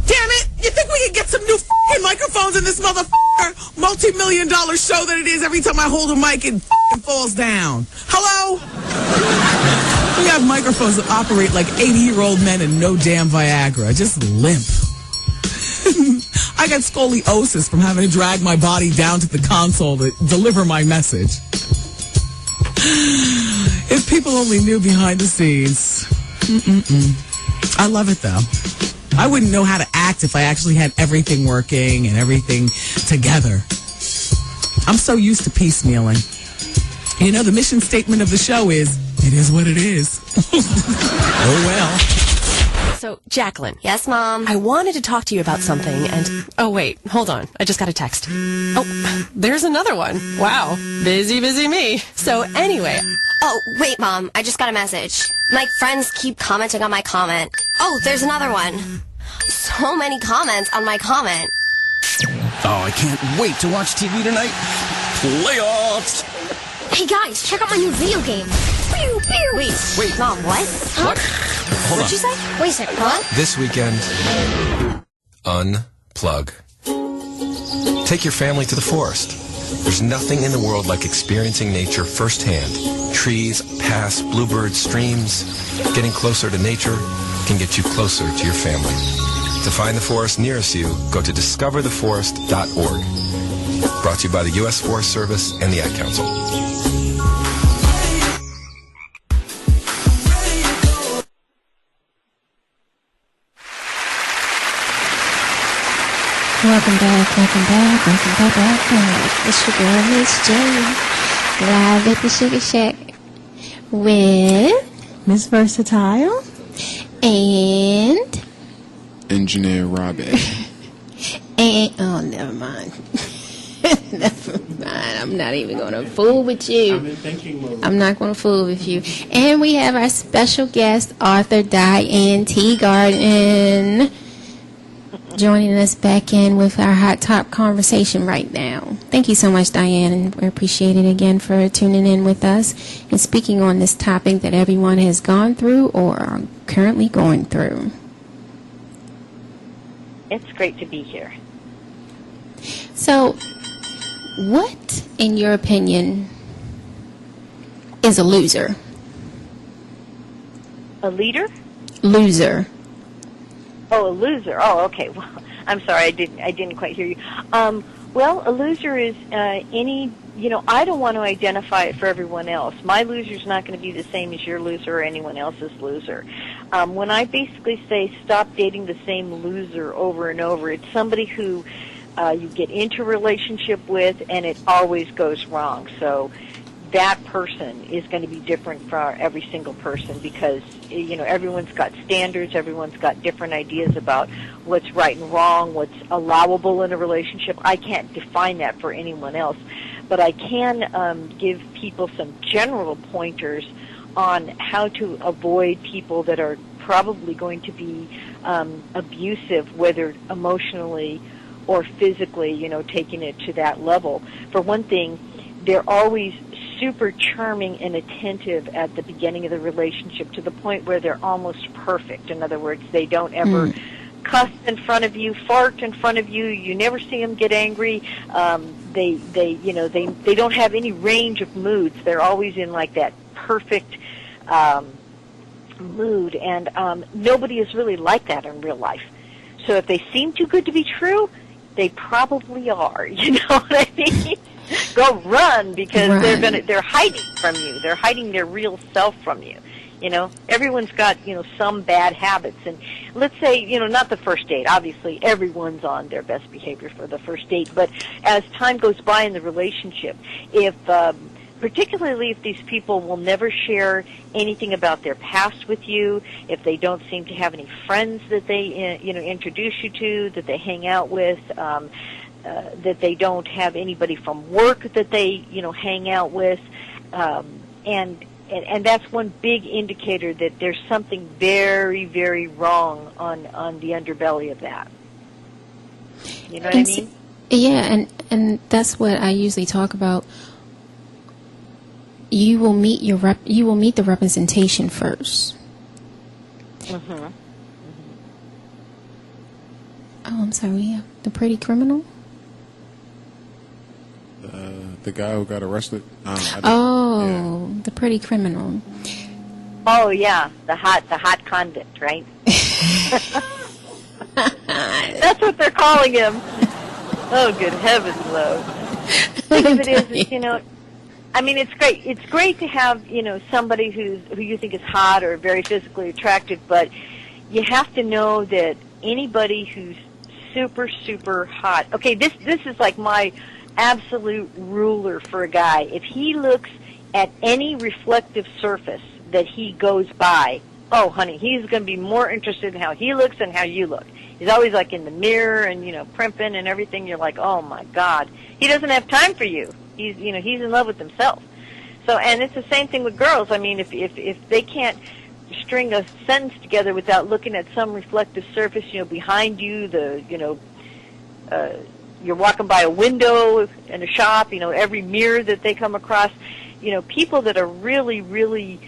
Damn it! You think we could get some new f***ing microphones in this motherfucker multi-million-dollar show that it is every time I hold a mic and f***ing falls down? Hello? We have microphones that operate like 80-year-old men and no damn Viagra. Just limp. I got scoliosis from having to drag my body down to the console to deliver my message. If people only knew behind the scenes. I love it, though. I wouldn't know how to act if I actually had everything working and everything together. I'm so used to piecemealing. You know, the mission statement of the show is, it is what it is. Oh, well. So, Jacqueline. Yes, Mom? I wanted to talk to you about something, and... Oh, wait. Hold on. I just got a text. Oh, there's another one. Wow. Busy, busy me. So, anyway... Oh, wait, Mom. I just got a message. My friends keep commenting on my comment. Oh, there's another one. So many comments on my comment. Oh, I can't wait to watch TV tonight. Playoffs! Hey, guys, check out my new video game. Pew, pew. Wait, Mom, what? Huh? What? Hold What'd you say? Wait a second, what? This weekend, unplug. Take your family to the forest. There's nothing in the world like experiencing nature firsthand. Trees, paths, bluebirds, streams. Getting closer to nature can get you closer to your family. To find the forest nearest you, go to discovertheforest.org. Brought to you by the U.S. Forest Service and the Ad Council. Welcome back. It's your girl, Miss J, live at the Sugar Shack with Miss Versatile and Engineer Robbie. and oh, never mind. Never mind. I'm not even going to fool with you. I'm not going to fool with you. And we have our special guest, author Diane Teagarden, joining us back in with our hot top conversation right now. Thank you so much, Diane, and we appreciate it again for tuning in with us and speaking on this topic that everyone has gone through or are currently going through. It's great to be here. So, what, in your opinion, is a loser? A leader? Loser. Oh, a loser. Oh, okay. Well, I'm sorry, I didn't quite hear you. Well, a loser is any. I don't want to identify it for everyone else. My loser's not going to be the same as your loser or anyone else's loser. When I basically say stop dating the same loser over and over, it's somebody who you get into a relationship with and it always goes wrong. So that person is going to be different for every single person because, everyone's got standards, everyone's got different ideas about what's right and wrong, what's allowable in a relationship. I can't define that for anyone else, but I can give people some general pointers on how to avoid people that are probably going to be abusive, whether emotionally or physically, taking it to that level. For one thing, they're always super charming and attentive at the beginning of the relationship to the point where they're almost perfect. In other words, they don't ever cuss in front of you, fart in front of you. You never see them get angry. They don't have any range of moods. They're always in like that perfect mood, and nobody is really like that in real life. So if they seem too good to be true, they probably are. You know what I mean? Go run because they're hiding from you. They're hiding their real self from you. Everyone's got, some bad habits. And let's say, not the first date. Obviously, everyone's on their best behavior for the first date. But as time goes by in the relationship, particularly if these people will never share anything about their past with you, if they don't seem to have any friends that they, introduce you to, that they hang out with, that they don't have anybody from work that they, hang out with, and that's one big indicator that there's something very, very wrong on the underbelly of that. You know what I mean? Yeah, and that's what I usually talk about. You will meet the representation first. Mm-hmm. Oh, I'm sorry. Yeah. The pretty criminal. The guy who got arrested. The pretty criminal. Oh yeah, the hot convict, right? That's what they're calling him. Oh, good heavens, though. The thing of it is, I mean, it's great. It's great to have, somebody who you think is hot or very physically attractive, but you have to know that anybody who's super, super hot. Okay, this is like my absolute ruler for a guy. If he looks at any reflective surface that he goes by, oh, honey, he's going to be more interested in how he looks than how you look. He's always like in the mirror and, primping and everything. You're like, oh my God, he doesn't have time for you. He's in love with himself. So, and it's the same thing with girls. I mean, if they can't string a sentence together without looking at some reflective surface, behind you, you're walking by a window in a shop, every mirror that they come across, people that are really, really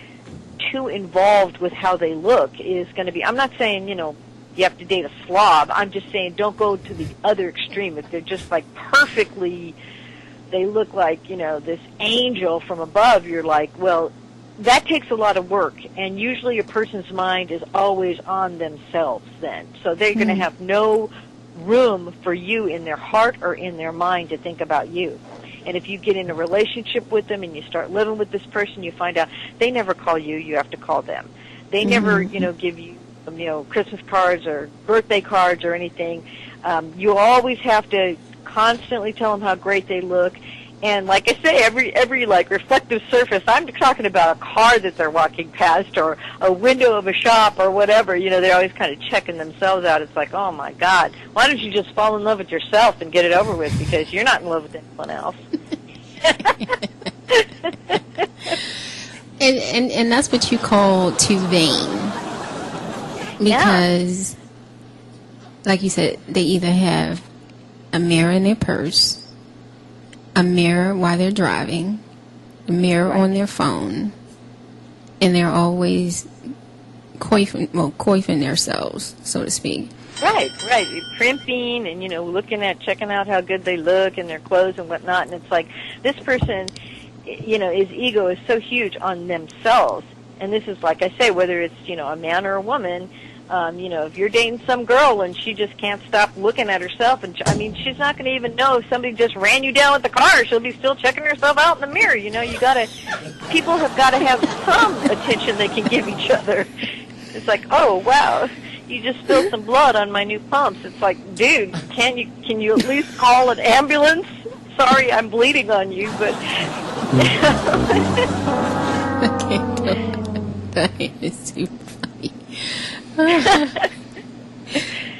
too involved with how they look is going to be, I'm not saying, you have to date a slob. I'm just saying don't go to the other extreme. If they're just like perfectly they look like, you know, this angel from above, you're like, well, that takes a lot of work, and usually a person's mind is always on themselves then. So they're going to have no room for you in their heart or in their mind to think about you. And if you get in a relationship with them and you start living with this person, you find out they never call you, you have to call them. They never, you know, give you, you know, Christmas cards or birthday cards or anything. You always have to constantly tell them how great they look. And like I say, every like reflective surface, I'm talking about a car that they're walking past or a window of a shop or whatever, you know, they're always kind of checking themselves out. It's like, oh my God, why don't you just fall in love with yourself and get it over with, because you're not in love with anyone else. and that's what you call too vain. Because, like you said, they either have a mirror in their purse, a mirror while they're driving, mirror on their phone, and they're always coiffing themselves, so to speak. Right. Primping and, checking out how good they look in their clothes and whatnot. And it's like, this person, his ego is so huge on themselves. And this is, like I say, whether it's, a man or a woman, if you're dating some girl and she just can't stop looking at herself, and she's not going to even know if somebody just ran you down with the car. She'll be still checking herself out in the mirror. People have got to have some attention they can give each other. It's like, oh, wow, you just spilled some blood on my new pumps. It's like, dude, can you at least call an ambulance? Sorry, I'm bleeding on you, but... That is too funny.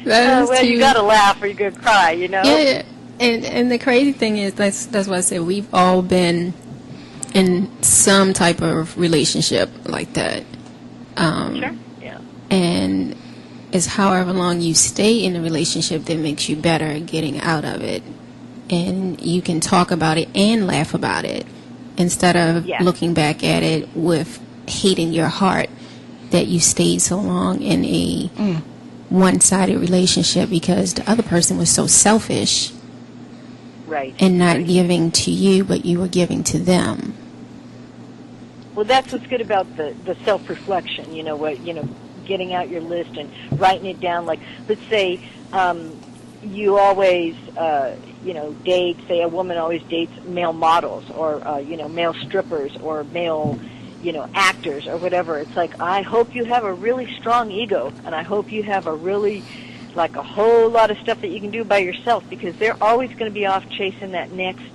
Well, you got to laugh or you're going to cry, Yeah, and the crazy thing is, that's what I said, we've all been in some type of relationship like that. Sure, yeah. And it's however long you stay in a relationship that makes you better at getting out of it. And you can talk about it and laugh about it instead of looking back at it with hate in your heart that you stayed so long in a one-sided relationship because the other person was so selfish, right, and not giving to you, but you were giving to them. Well, that's what's good about the self-reflection. Getting out your list and writing it down. Like, let's say you always, date. Say a woman always dates male models or male strippers or male actors or whatever. It's like, I hope you have a really strong ego, and I hope you have a whole lot of stuff that you can do by yourself, because they're always going to be off chasing that next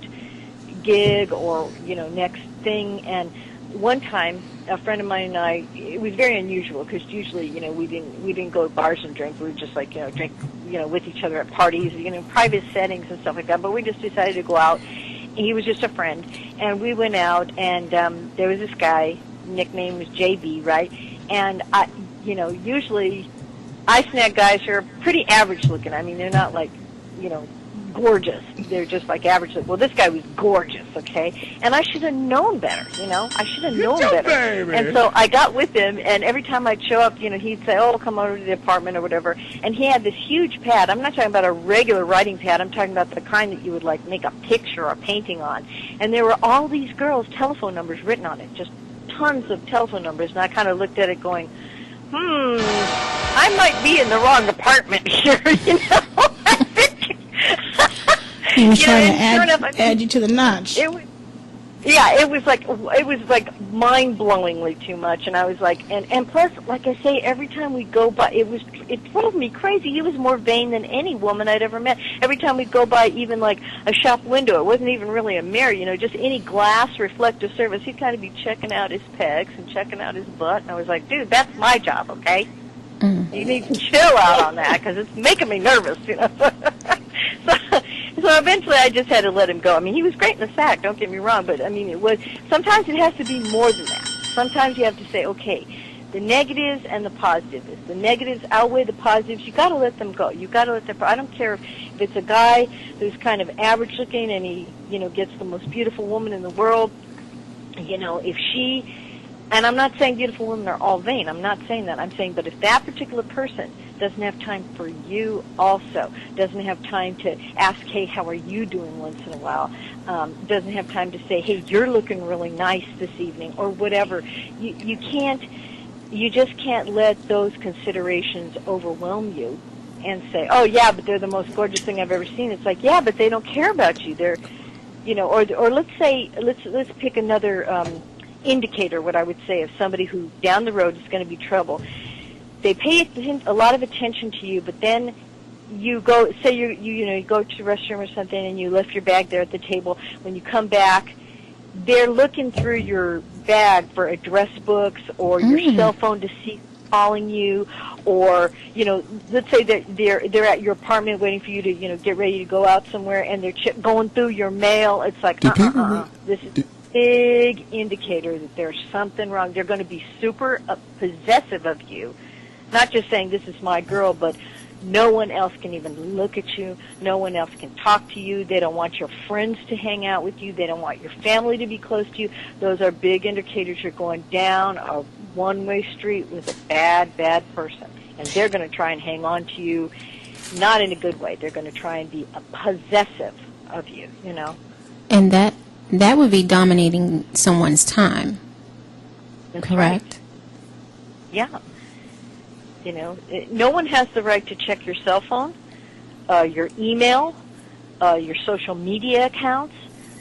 gig or, next thing. And one time, a friend of mine and I, it was very unusual, because usually, we didn't go to bars and drink. We were just drink, with each other at parties, private settings and stuff like that. But we just decided to go out. He was just a friend, and we went out, and there was this guy, nickname was JB, right? And I, usually I snag guys who are pretty average looking. They're not like, gorgeous. They're just like average. Well, this guy was gorgeous, okay? And I should have known better, I should have known better. Baby. And so I got with him, and every time I'd show up, he'd say, oh, come over to the apartment or whatever. And he had this huge pad. I'm not talking about a regular writing pad. I'm talking about the kind that you would, make a picture or a painting on. And there were all these girls' telephone numbers written on it, just tons of telephone numbers. And I kind of looked at it going, I might be in the wrong apartment here, He was trying to add you to the notch. It was like mind-blowingly too much, and I was like, and plus, like I say, every time we go by, it drove me crazy. He was more vain than any woman I'd ever met. Every time we'd go by, even like a shop window, it wasn't even really a mirror, just any glass reflective surface, he'd kind of be checking out his pecs and checking out his butt, and I was like, dude, that's my job, okay? You need to chill out on that, because it's making me nervous, So eventually I just had to let him go. He was great in the sack, don't get me wrong, but sometimes it has to be more than that. Sometimes you have to say, okay, the negatives and the positives. If the negatives outweigh the positives, you got to let them go. You got to let them. I don't care if it's a guy who's kind of average looking and he, gets the most beautiful woman in the world. If she, and I'm not saying beautiful women are all vain. I'm not saying that. I'm saying, but if that particular person doesn't have time for you also, doesn't have time to ask, hey, how are you doing once in a while, doesn't have time to say, hey, you're looking really nice this evening, or whatever. You just can't let those considerations overwhelm you and say, oh, yeah, but they're the most gorgeous thing I've ever seen. It's like, yeah, but they don't care about you. They're, or let's say, let's pick another indicator, what I would say, of somebody who down the road is going to be trouble. They pay a lot of attention to you, but then you go, say you go to the restroom or something, and you left your bag there at the table. When you come back, they're looking through your bag for address books or your cell phone to see calling you, or let's say that they're at your apartment waiting for you to get ready to go out somewhere, and they're going through your mail. It's like this is a big indicator that there's something wrong. They're going to be super possessive of you, not just saying this is my girl, but no one else can even look at you. No one else can talk to you. They don't want your friends to hang out with you. They don't want your family to be close to you. Those are big indicators you're going down a one-way street with a bad, bad person. And they're going to try and hang on to you, not in a good way. They're going to try and be possessive of you, And that would be dominating someone's time. That's correct? Right. Yeah. No one has the right to check your cell phone, your email, your social media accounts.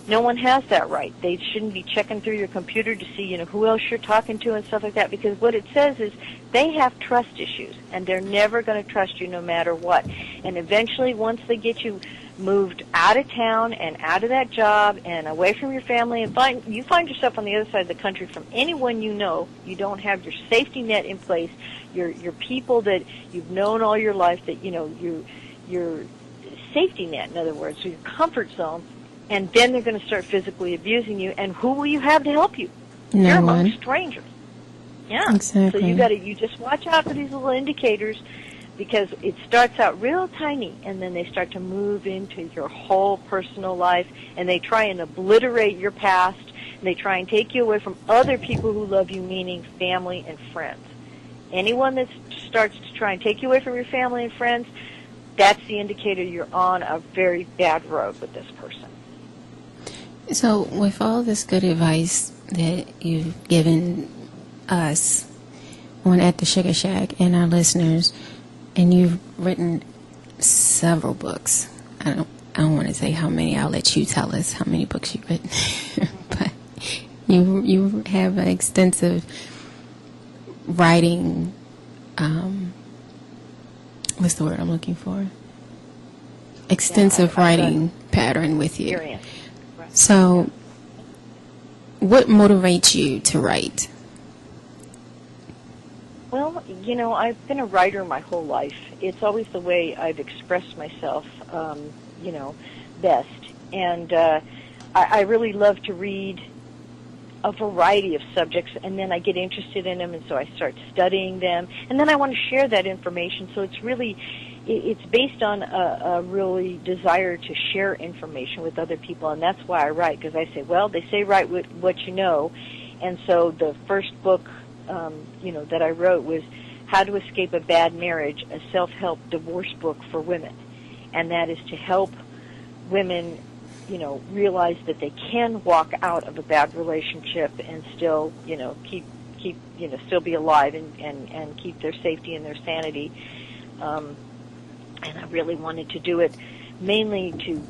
No one has that right. They shouldn't be checking through your computer to see, who else you're talking to and stuff like that, because what it says is they have trust issues, and they're never going to trust you no matter what. And eventually, once they get you moved out of town and out of that job and away from your family, and you find yourself on the other side of the country from anyone you don't have your safety net in place, your people that you've known all your life, that your safety net, in other words, your comfort zone, and then they're going to start physically abusing you, and who will you have to help you? No You're one. among strangers. Yeah. Exactly. So you just watch out for these little indicators, because it starts out real tiny, and then they start to move into your whole personal life, and they try and obliterate your past, and they try and take you away from other people who love you, meaning family and friends. Anyone that starts to try and take you away from your family and friends, that's the indicator you're on a very bad road with this person. So with all this good advice that you've given us on At the Sugar Shack and our listeners, and you've written several books. I don't want to say how many. I'll let you tell us how many books you've written. But you have an extensive writing, what's the word I'm looking for? Extensive writing pattern with you. Experience. So what motivates you to write? Well, I've been a writer my whole life. It's always the way I've expressed myself, best. And I really love to read a variety of subjects, and then I get interested in them, and so I start studying them. And then I want to share that information, so it's based on a really desire to share information with other people, and that's why I write, because I say, well, they say write what you know. And so the first book that I wrote was How to Escape a Bad Marriage, a self-help divorce book for women. And that is to help women, realize that they can walk out of a bad relationship and still, keep still be alive and keep their safety and their sanity. And I really wanted to do it mainly to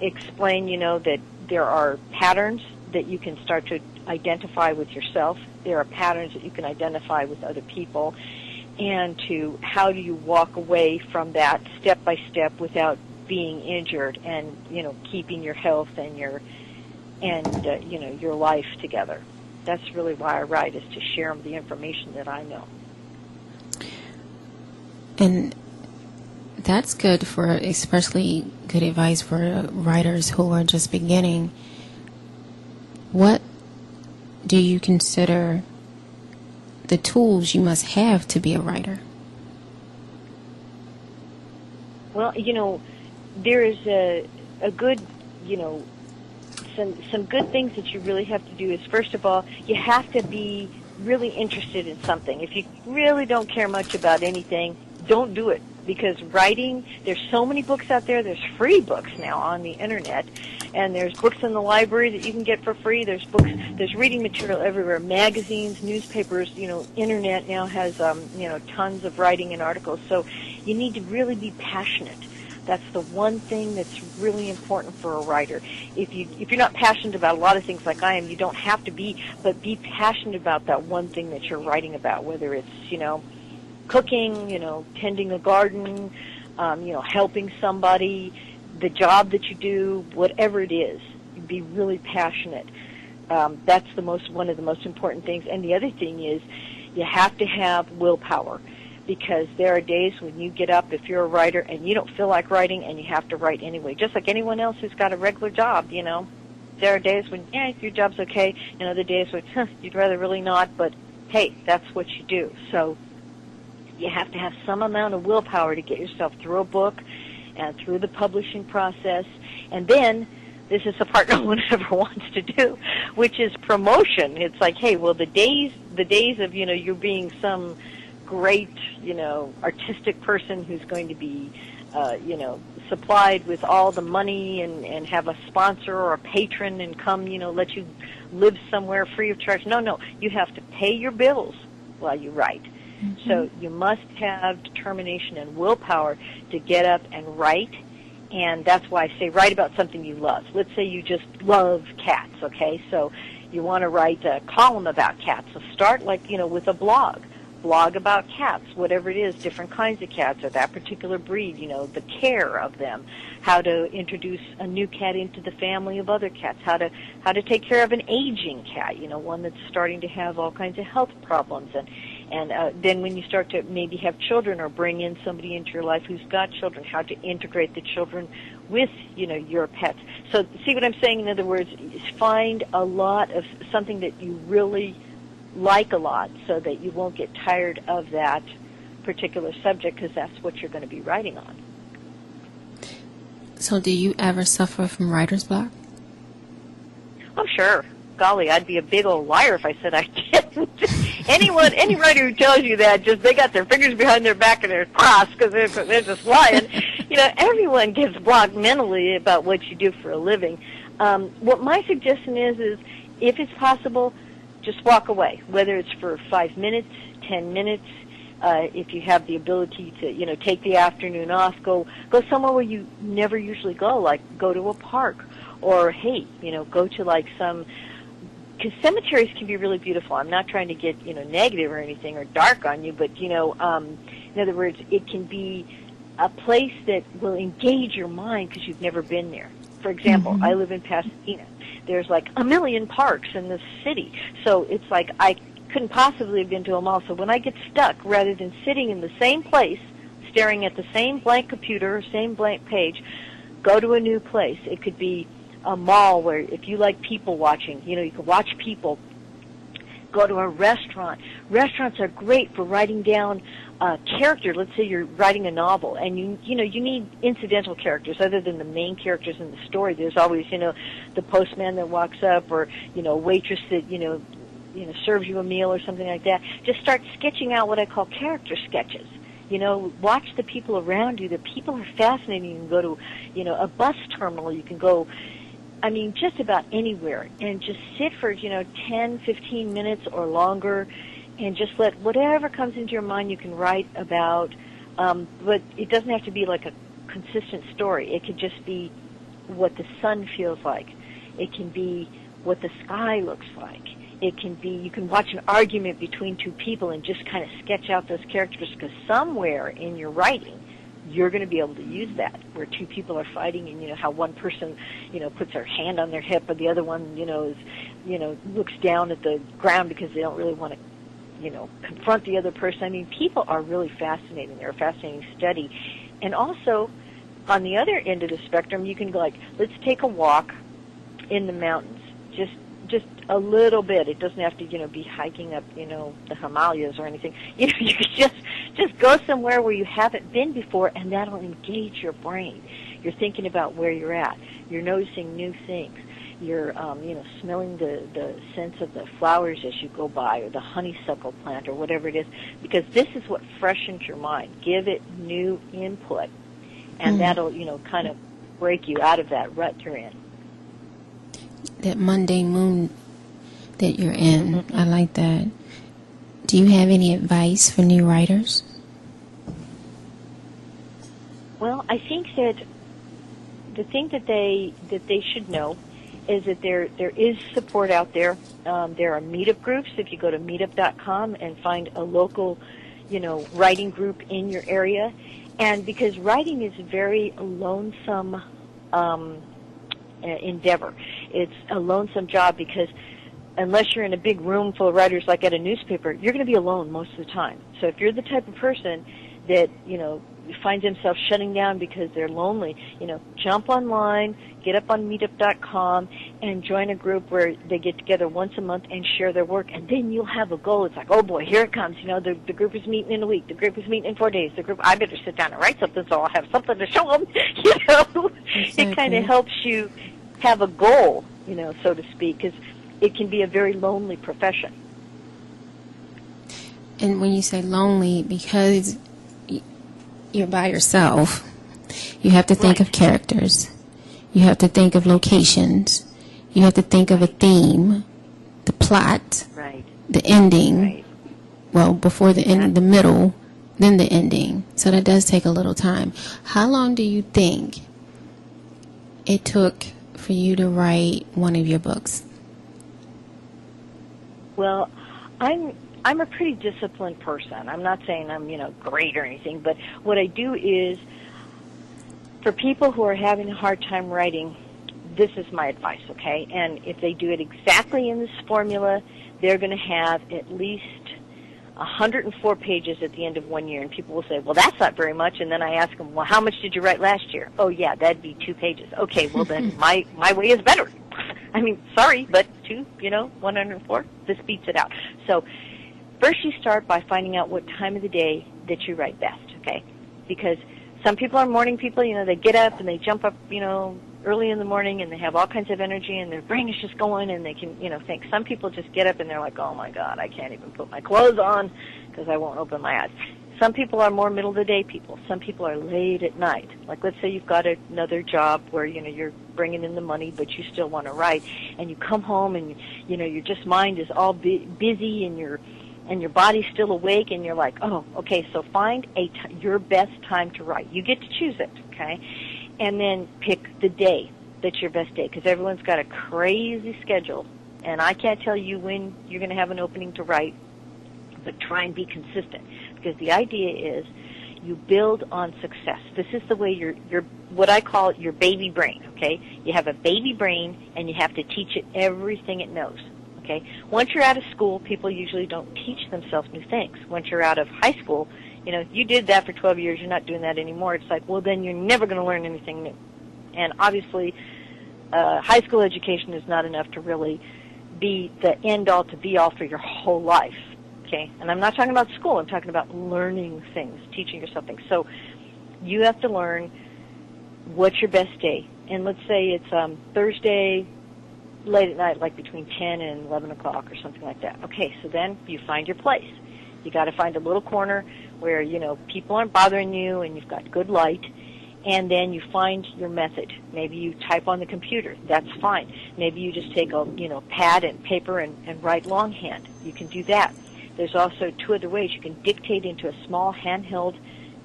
explain, that there are patterns that you can start to identify with yourself. There are patterns that you can identify with other people, and to how do you walk away from that step by step without being injured, and keeping your health and your life together. That's really why I write, is to share the information that I know. And that's good for, especially good advice for writers who are just beginning. What do you consider the tools you must have to be a writer? Well, there is a good, some good things that you really have to do is, first of all, you have to be really interested in something. If you really don't care much about anything, don't do it, because writing, there's so many books out there. There's free books now on the internet, and there's books in the library that you can get for free. There's books, there's reading material everywhere, magazines, newspapers, internet now has, tons of writing and articles. So you need to really be passionate. That's the one thing that's really important for a writer. If you're not passionate about a lot of things like I am, you don't have to be, but be passionate about that one thing that you're writing about, whether it's, cooking, tending a garden, helping somebody, the job that you do, whatever it is. Be really passionate. That's one of the most important things. And the other thing is you have to have willpower, because there are days when you get up, if you're a writer, and you don't feel like writing, and you have to write anyway, just like anyone else who's got a regular job, There are days when, your job's okay, and other days when, you'd rather really not, but hey, that's what you do. So you have to have some amount of willpower to get yourself through a book and through the publishing process. And then, this is the part no one ever wants to do, which is promotion. It's like, hey, well, the days of, you being some great, artistic person who's going to be, supplied with all the money and have a sponsor or a patron and come, let you live somewhere free of charge. No, you have to pay your bills while you write. Mm-hmm. So you must have determination and willpower to get up and write, and that's why I say write about something you love. Let's say you just love cats, okay? So you want to write a column about cats. So start with a blog about cats, whatever it is, different kinds of cats or that particular breed, the care of them, how to introduce a new cat into the family of other cats, how to take care of an aging cat, one that's starting to have all kinds of health problems, and then when you start to maybe have children or bring in somebody into your life who's got children, how to integrate the children with, your pets. So see what I'm saying? In other words, find a lot of something that you really like a lot, so that you won't get tired of that particular subject, because that's what you're going to be writing on. So do you ever suffer from writer's block? Oh, sure. Golly, I'd be a big old liar if I said I didn't. Any writer who tells you that, they got their fingers behind their back and they're crossed because they're just lying. Everyone gets blocked mentally about what you do for a living. What my suggestion is if it's possible, just walk away, whether it's for 5 minutes, 10 minutes. If you have the ability to, take the afternoon off, go somewhere where you never usually go, like go to a park, or hey, go to some, because cemeteries can be really beautiful. I'm not trying to get negative or anything or dark on you, but in other words, it can be a place that will engage your mind because you've never been there. For example, I live in Pasadena. There's a million parks in this city, so it's I couldn't possibly have been to them all. So when I get stuck, rather than sitting in the same place, staring at the same blank computer, same blank page, go to a new place. It could be a mall where, if you like people watching, you can watch people. Go to a restaurant. Restaurants are great for writing down character. Let's say you're writing a novel, and you need incidental characters other than the main characters in the story. There's always the postman that walks up, or a waitress that serves you a meal or something like that. Just start sketching out what I call character sketches. Watch the people around you. The people are fascinating. You can go to a bus terminal. You can go, just about anywhere, and just sit for 10, 15 minutes or longer, and just let whatever comes into your mind you can write about, but it doesn't have to be like a consistent story. It could just be what the sun feels like. It can be what the sky looks like. It can be, you can watch an argument between two people and just kind of sketch out those characters, because somewhere in your writing you're going to be able to use that, where two people are fighting, and how one person puts their hand on their hip, or the other one looks down at the ground because they don't really want to confront the other person. People are really fascinating. They're a fascinating study. And also, on the other end of the spectrum, you can go let's take a walk in the mountains. Just a little bit. It doesn't have to, be hiking up, the Himalayas or anything. You can just go somewhere where you haven't been before, and that'll engage your brain. You're thinking about where you're at. You're noticing new things. you're smelling the scents of the flowers as you go by, or the honeysuckle plant, or whatever it is, because this is what freshens your mind. Give it new input, and that'll kind of break you out of that rut you're in. That mundane moon that you're in, I like that. Do you have any advice for new writers? Well, I think that the thing that they should know is that there is support out there. There are meetup groups. If you go to meetup.com and find a local, writing group in your area, and because writing is a very lonesome endeavor. It's a lonesome job because unless you're in a big room full of writers like at a newspaper, you're going to be alone most of the time. So if you're the type of person that, finds themselves shutting down because they're lonely, jump online, get up on meetup.com, and join a group where they get together once a month and share their work, and then you'll have a goal. It's like, oh boy, here it comes. The group is meeting in a week. The group is meeting in 4 days. I better sit down and write something so I'll have something to show them. Exactly. It kind of helps you have a goal, so to speak, because it can be a very lonely profession. And when you say lonely, because you're by yourself, you have to think of characters. You have to think of locations. You have to think of a theme, the plot, the ending. Well, before the end, the middle, then the ending. So that does take a little time. How long do you think it took for you to write one of your books? Well, I'm a pretty disciplined person. I'm not saying I'm, great or anything, but what I do is, for people who are having a hard time writing, this is my advice, okay? And if they do it exactly in this formula, they're going to have at least 104 pages at the end of 1 year. And people will say, well, that's not very much. And then I ask them, well, how much did you write last year? Oh, yeah, that'd be 2 pages. Okay, well, then my way is better. I mean, sorry, but 104, this beats it out. So first you start by finding out what time of the day that you write best, okay? Because some people are morning people, they get up and they jump up, early in the morning and they have all kinds of energy and their brain is just going and they can, think. Some people just get up and they're like, oh my God, I can't even put my clothes on because I won't open my eyes. Some people are more middle of the day people. Some people are late at night. Like, let's say you've got another job where, you're bringing in the money, but you still want to write. And you come home and, your just mind is all busy and your body's still awake and you're like, oh, okay, so find your best time to write. You get to choose it, okay? And then pick the day that's your best day, because everyone's got a crazy schedule. And I can't tell you when you're going to have an opening to write, but try and be consistent. Because the idea is you build on success. This is the way your what I call your baby brain, okay? You have a baby brain and you have to teach it everything it knows, okay? Once you're out of school, people usually don't teach themselves new things. Once you're out of high school, you did that for 12 years, you're not doing that anymore. It's like, well, then you're never going to learn anything new. And obviously, high school education is not enough to really be the end-all to be-all for your whole life. Okay, and I'm not talking about school. I'm talking about learning things, teaching yourself things. So you have to learn what's your best day. And let's say it's Thursday late at night, like between 10 and 11 o'clock or something like that. Okay, so then you find your place. You got to find a little corner where, people aren't bothering you and you've got good light. And then you find your method. Maybe you type on the computer. That's fine. Maybe you just take a, pad and paper and write longhand. You can do that. There's also 2 other ways. You can dictate into a small handheld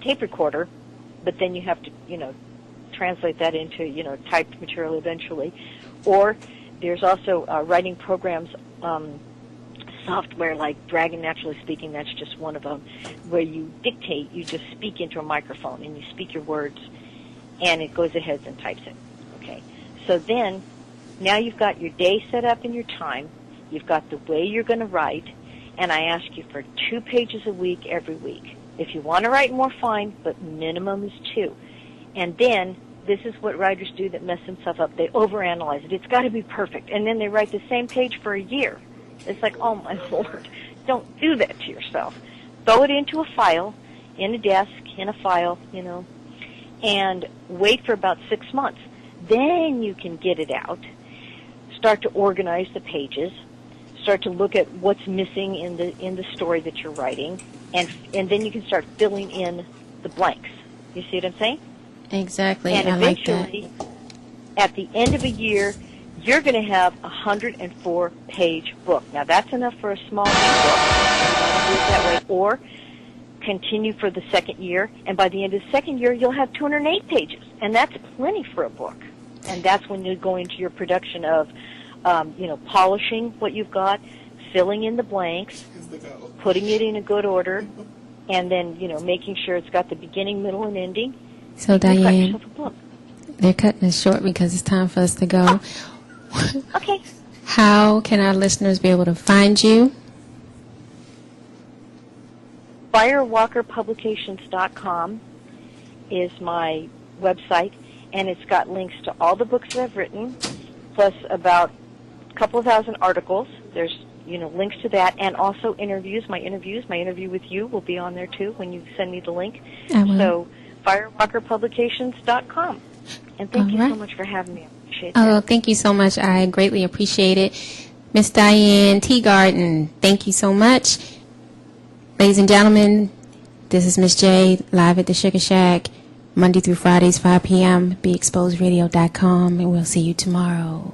tape recorder, but then you have to, translate that into, typed material eventually. Or there's also writing programs, software like Dragon Naturally Speaking, that's just one of them, where you dictate, you just speak into a microphone and you speak your words, and it goes ahead and types it. Okay. So then, now you've got your day set up and your time. You've got the way you're going to write. And I ask you for 2 pages a week every week. If you want to write more, fine, but minimum is 2. And then, this is what writers do that mess themselves up. They overanalyze it. It's got to be perfect. And then they write the same page for a year. It's like, oh my Lord, don't do that to yourself. Throw it into a file, in a desk, in a file, and wait for about 6 months. Then you can get it out. start to organize the pages, start to look at what's missing in the story that you're writing, and then you can start filling in the blanks. You see what I'm saying? Exactly. And I like that. eventually, at the end of a year, you're going to have a 104-page book. Now, that's enough for a small book. Do it that way. Or continue for the second year, and by the end of the second year, you'll have 208 pages, and that's plenty for a book. And that's when you go into your production of, polishing what you've got, filling in the blanks, putting it in a good order, and then, making sure it's got the beginning, middle, and ending. So, You've got Diane, yourself a book. they're cutting us short because it's time for us to go. Okay. How can our listeners be able to find you? FirewalkerPublications.com is my website, and it's got links to all the books that I've written, plus about a couple of thousand articles. There's links to that, and also interviews. My interview with you will be on there too when you send me the link. I will. So FirewalkerPublications.com. And thank you so much for having me. I appreciate Oh, that. thank you so much. I greatly appreciate it. Miss Diane Teagarden, thank you so much. Ladies and gentlemen, this is Miss J, live at the Sugar Shack, Monday through Fridays, 5 p.m., BeExposedRadio.com, and we'll see you tomorrow.